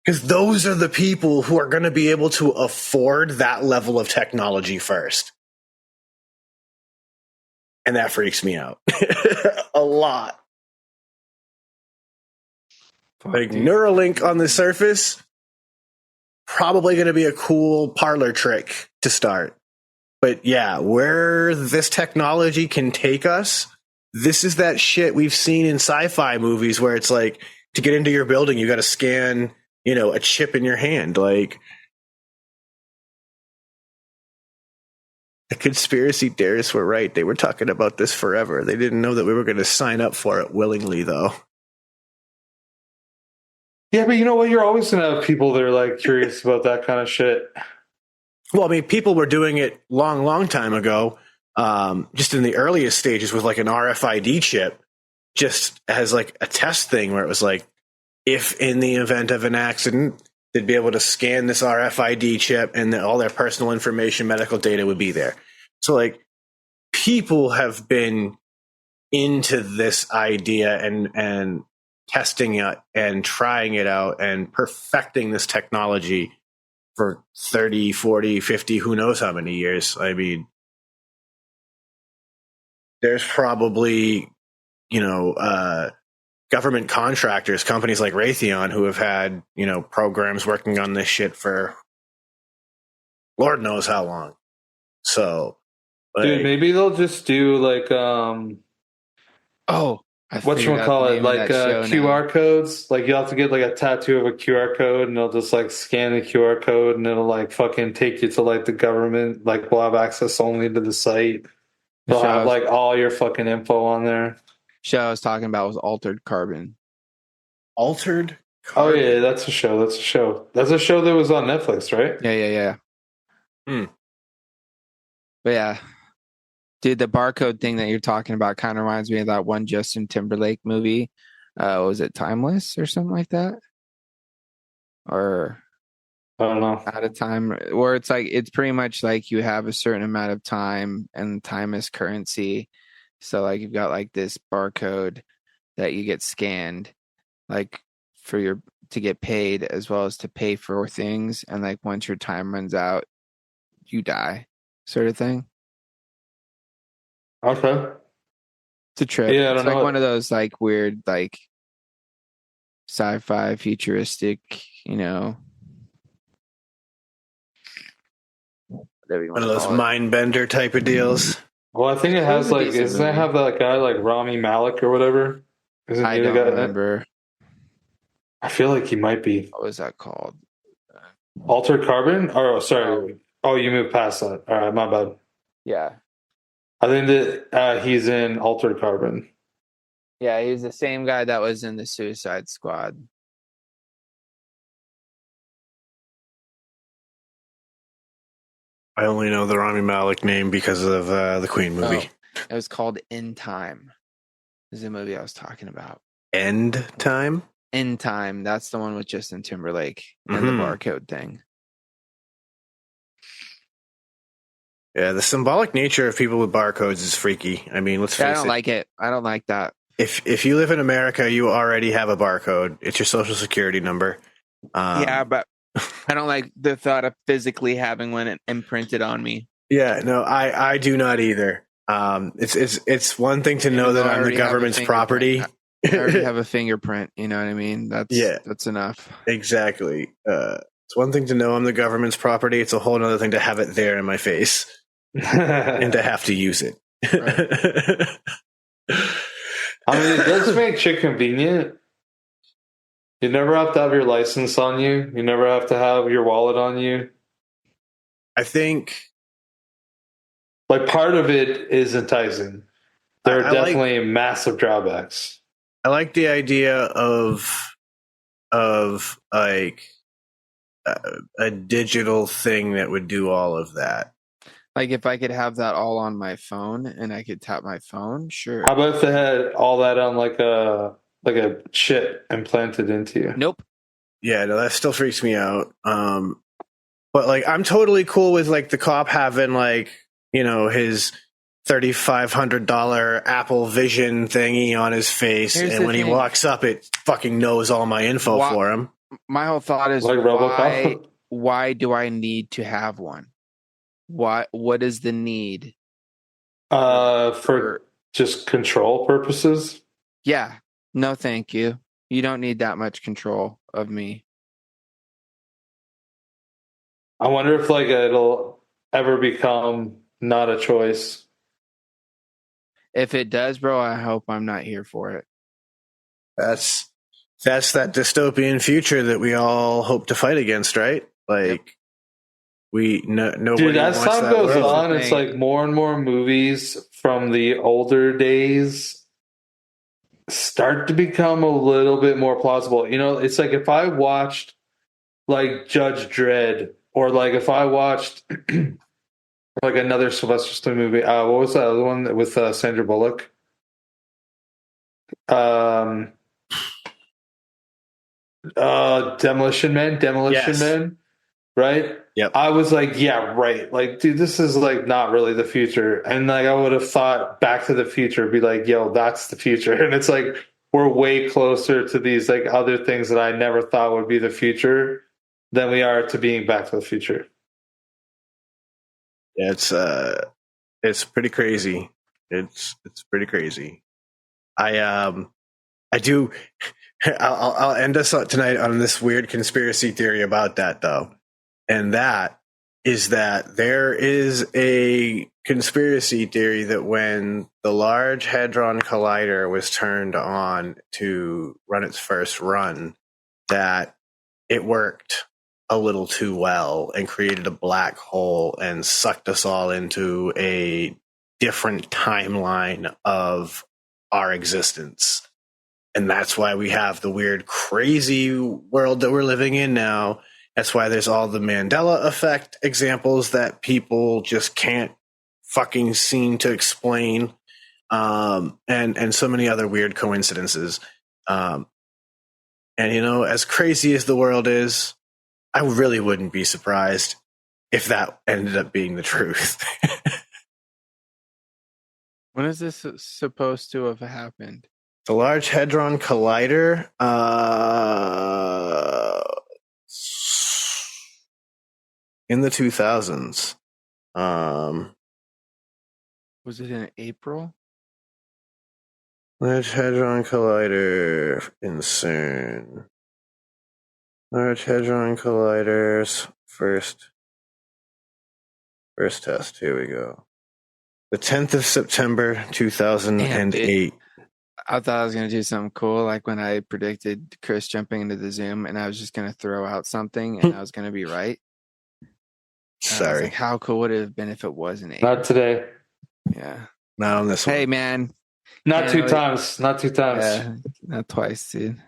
Because those are the people who are going to be able to afford that level of technology first. And that freaks me out a lot. Neuralink on the surface, probably going to be a cool parlor trick to start. But yeah, where this technology can take us, this is that shit we've seen in sci-fi movies where it's to get into your building, you got to scan, a chip in your hand. Like, the conspiracy theorists were right. They were talking about this forever. They didn't know that we were going to sign up for it willingly, though. Yeah, but you know what? You're always going to have people that are like curious about that kind of shit. Well, I mean, people were doing it long time ago, just in the earliest stages with like an RFID chip, just as like a test thing where it was like, if in the event of an accident, they'd be able to scan this RFID chip and all their personal information, medical data would be there. So like people have been into this idea and testing it and trying it out and perfecting this technology for 30, 40, 50, who knows how many years. I mean, there's probably, government contractors, companies like Raytheon, who have had, programs working on this shit for Lord knows how long. So, Dude, maybe they'll just do like whatchamacallit, like QR codes. Like you have to get like a tattoo of a QR code, and they'll just like scan the QR code, and it'll like fucking take you to like the government. Like we'll have access only to the site. They'll have like all your fucking info on there. Show I was talking about was Altered Carbon. Altered Carbon? Oh yeah, that's a show. That's a show that was on Netflix, right? Yeah. But yeah. Dude, the barcode thing that you're talking about kind of reminds me of that one Justin Timberlake movie. Was it Timeless or something like that? Or I don't know. Out of time, where it's like it's pretty much like you have a certain amount of time, and time is currency. So like you've got like this barcode that you get scanned, like to get paid as well as to pay for things, and like once your time runs out, you die, sort of thing. Okay. It's a trip. Yeah, it's like one of those like weird like sci-fi futuristic, one of those mind bender type of deals. Well, I think it has like, doesn't it have that guy like Rami Malek or whatever? I don't remember. I feel like he might be. What was that called? Altered Carbon? Oh, sorry. Oh, you moved past that. All right, my bad. Yeah. I think that he's in Altered Carbon. Yeah, he's the same guy that was in the Suicide Squad. I only know the Rami Malek name because of the Queen movie. It was called End Time. This is the movie I was talking about. End Time? End Time. That's the one with Justin Timberlake and the barcode thing. Yeah, the symbolic nature of people with barcodes is freaky. I mean, let's face it. I don't like it. I don't like that. If you live in America, you already have a barcode. It's your social security number. Yeah, but I don't like the thought of physically having one imprinted on me. Yeah, no, I do not either. It's one thing to know that I'm the government's property. I already have a fingerprint. You know what I mean? That's enough. Exactly. It's one thing to know I'm the government's property. It's a whole other thing to have it there in my face and to have to use it. Right. I mean, it does make shit convenient. You never have to have your license on you. You never have to have your wallet on you. I think like part of it is enticing. There are definitely massive drawbacks. I like the idea of like a digital thing that would do all of that. Like if I could have that all on my phone and I could tap my phone, sure. How about if they had all that on like a chip implanted into you? Nope. Yeah, no, that still freaks me out. But like I'm totally cool with like the cop having like, his $3,500 Apple Vision thingy on his face, and when he walks up, it fucking knows all my info for him. My whole thought is like why do I need to have one? What is the need? For just control purposes? Yeah. No, thank you. You don't need that much control of me. I wonder if like it'll ever become not a choice. If it does, bro, I hope I'm not here for it. That's that dystopian future that we all hope to fight against, right? Like, nobody Dude, as wants time that goes world. on, it's like more and more movies from the older days start to become a little bit more plausible. You know, it's like if I watched like Judge Dredd, or like if I watched like another Sylvester Stallone movie. What was that other one with Sandra Bullock? Um, Demolition Man. Yes. Right? Yep. I was like, yeah, right. Like, dude, this is like not really the future. And like, I would have thought Back to the Future would be like, yo, that's the future. And it's like, we're way closer to these like other things that I never thought would be the future than we are to being Back to the Future. Yeah, it's pretty crazy. It's pretty crazy. I do. I'll end us tonight on this weird conspiracy theory about that, though, and that is that there is a conspiracy theory that when the Large Hadron Collider was turned on to run its first run, that it worked a little too well and created a black hole and sucked us all into a different timeline of our existence. And that's why we have the weird, crazy world that we're living in now. That's why there's all the Mandela effect examples that people just can't fucking seem to explain. And so many other weird coincidences. And, you know, as crazy as the world is, I really wouldn't be surprised if that ended up being the truth. When is this supposed to have happened? The Large Hadron Collider, in the 2000s. Was it in April? Large Hadron Collider in CERN. Large Hadron Collider's first test. Here we go. The 10th of September, 2008. I thought I was going to do something cool, like when I predicted Chris jumping into the Zoom, and I was just going to throw out something, and I was going to be right. Sorry. Like, how cool would it have been if it wasn't April? Not today. Yeah. Not on this one. Hey, man. Not two times. Not two times. Yeah, not twice, dude.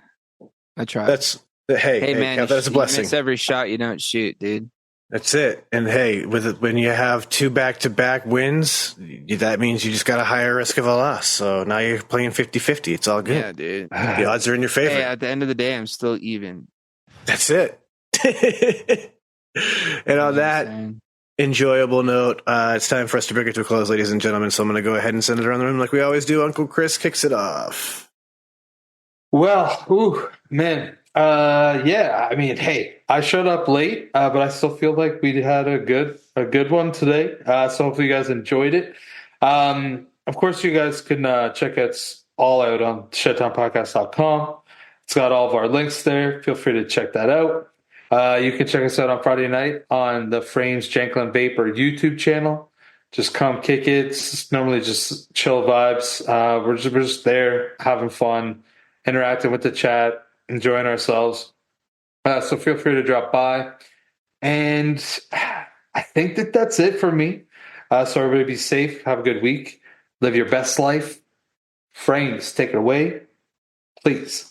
I tried. Hey, man, that's a blessing. You miss every shot you don't shoot, dude. That's it. And hey, when you have 2 back-to-back wins, that means you just got a higher risk of a loss. So now you're playing 50-50. It's all good. Yeah, dude. The odds are in your favor. Hey, at the end of the day, I'm still even. That's it. And on that enjoyable note, it's time for us to bring it to a close, ladies and gentlemen. So I'm going to go ahead and send it around the room like we always do. Uncle Chris kicks it off. Well, man. Yeah, I mean, hey, I showed up late, but I still feel like we had a good one today. So hopefully you guys enjoyed it. Of course, you guys can check us all out on shedtimepodcast.com. It's got all of our links there. Feel free to check that out. You can check us out on Friday night on the Frames, Jankel, and Vapor YouTube channel. Just come kick it. It's normally just chill vibes. We're just there having fun, interacting with the chat, enjoying ourselves. So feel free to drop by. And I think that's it for me. So everybody be safe. Have a good week. Live your best life. Frames, take it away, please.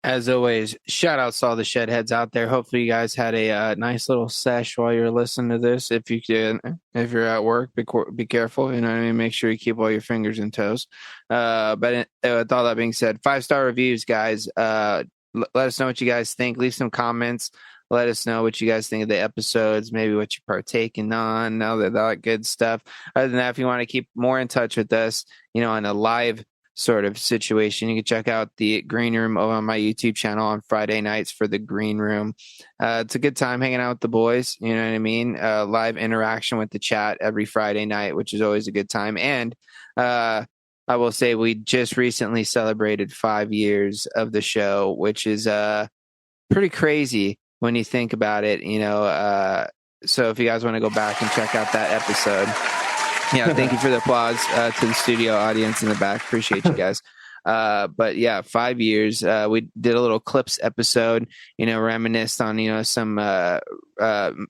As always, shout outs to all the Shedheads out there. Hopefully you guys had a nice little sesh while you're listening to this. If you can, if you're at work, be careful. You know what I mean? Make sure you keep all your fingers and toes. But with all that being said, 5-star reviews, guys. Let us know what you guys think. Leave some comments. Let us know what you guys think of the episodes, maybe what you're partaking on, all that good stuff. Other than that, if you want to keep more in touch with us, you know, on a live sort of situation, you can check out the Green Room over on my YouTube channel on Friday nights for the Green Room. It's a good time hanging out with the boys, you know what I mean? Live interaction with the chat every Friday night, which is always a good time. And I will say we just recently celebrated 5 years of the show, which is pretty crazy when you think about it, you know. So if you guys want to go back and check out that episode. Yeah, thank you for the applause to the studio audience in the back. Appreciate you guys. But yeah, 5 years. We did a little clips episode, reminisced on, some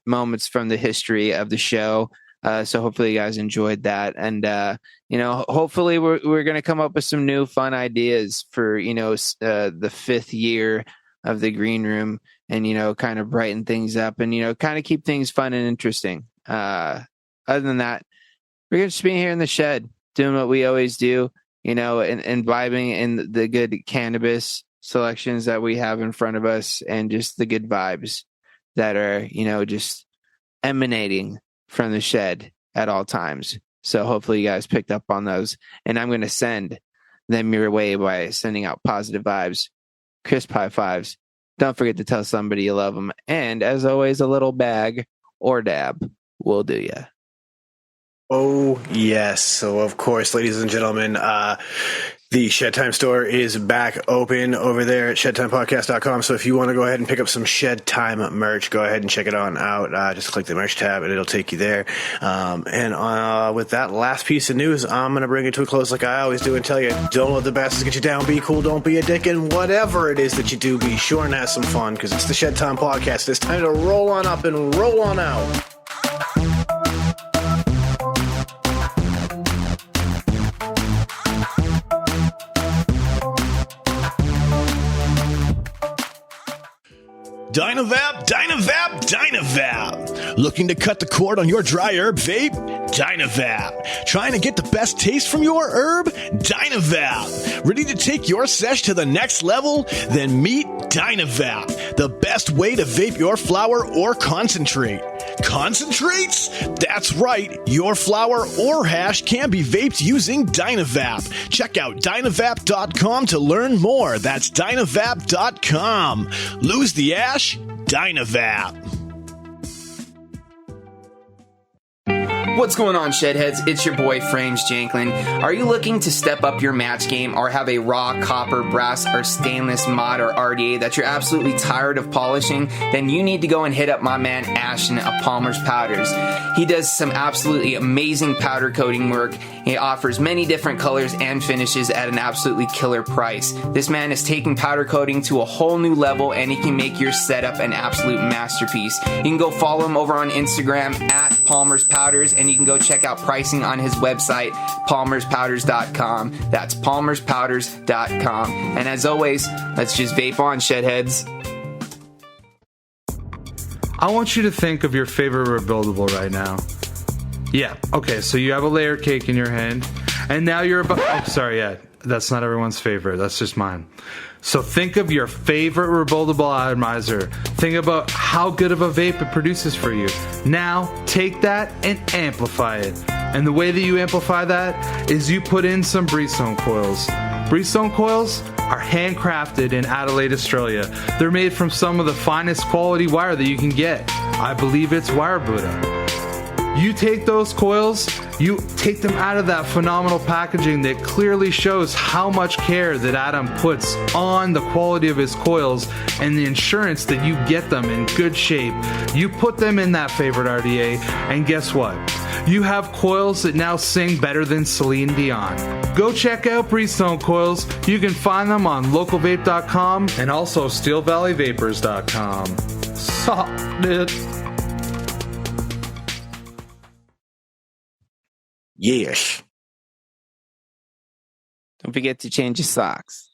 moments from the history of the show. So hopefully you guys enjoyed that. And, hopefully we're going to come up with some new fun ideas for, the 5th year of the green room and, kind of brighten things up and, kind of keep things fun and interesting. Other than that, we're going to just be here in the shed doing what we always do, and vibing in the good cannabis selections that we have in front of us and just the good vibes that are, just emanating from the shed at all times. So hopefully you guys picked up on those, and I'm going to send them your way by sending out positive vibes, crisp high fives. Don't forget to tell somebody you love them. And as always, a little bag or dab will do ya. Oh, yes. So, of course, ladies and gentlemen, the Shedtime store is back open over there at shedtimepodcast.com. So if you want to go ahead and pick up some Shedtime merch, go ahead and check it on out. Just click the merch tab and it'll take you there. And with that last piece of news, I'm going to bring it to a close like I always do and tell you, don't let the bastards get you down. Be cool. Don't be a dick. And whatever it is that you do, be sure and have some fun because it's the Shedtime podcast. It's time to roll on up and roll on out. Dynavap, Dynavap, Dynavap. Looking to cut the cord on your dry herb vape? Dynavap. Trying to get the best taste from your herb? Dynavap. Ready to take your sesh to the next level? Then meet Dynavap, the best way to vape your flower or concentrate. Concentrates? That's right. Your flower or hash can be vaped using Dynavap. Check out Dynavap.com to learn more. That's Dynavap.com. Lose the ash? Dynavap. What's going on, Shedheads? It's your boy, Frames Janklin. Are you looking to step up your match game or have a raw copper, brass, or stainless mod or RDA that you're absolutely tired of polishing? Then you need to go and hit up my man Ashton of Palmer's Powders. He does some absolutely amazing powder coating work. He offers many different colors and finishes at an absolutely killer price. This man is taking powder coating to a whole new level, and he can make your setup an absolute masterpiece. You can go follow him over on Instagram at Palmer's Powders, and you can go check out pricing on his website, palmerspowders.com. That's palmerspowders.com. And as always, let's just vape on, Shedheads. I want you to think of your favorite rebuildable right now. Yeah, okay, so you have a layer cake in your hand, and now you're about... Oh, sorry, yeah, that's not everyone's favorite. That's just mine. So think of your favorite rebuildable atomizer. Think about how good of a vape it produces for you. Now, take that and amplify it. And the way that you amplify that is you put in some Breezestone coils. Breezestone coils are handcrafted in Adelaide, Australia. They're made from some of the finest quality wire that you can get. I believe it's wire Buddha. You take those coils, you take them out of that phenomenal packaging that clearly shows how much care that Adam puts on the quality of his coils and the insurance that you get them in good shape. You put them in that favorite RDA, and guess what? You have coils that now sing better than Celine Dion. Go check out Breezestone coils. You can find them on localvape.com and also steelvalleyvapors.com. Solid. Yes. Don't forget to change your socks.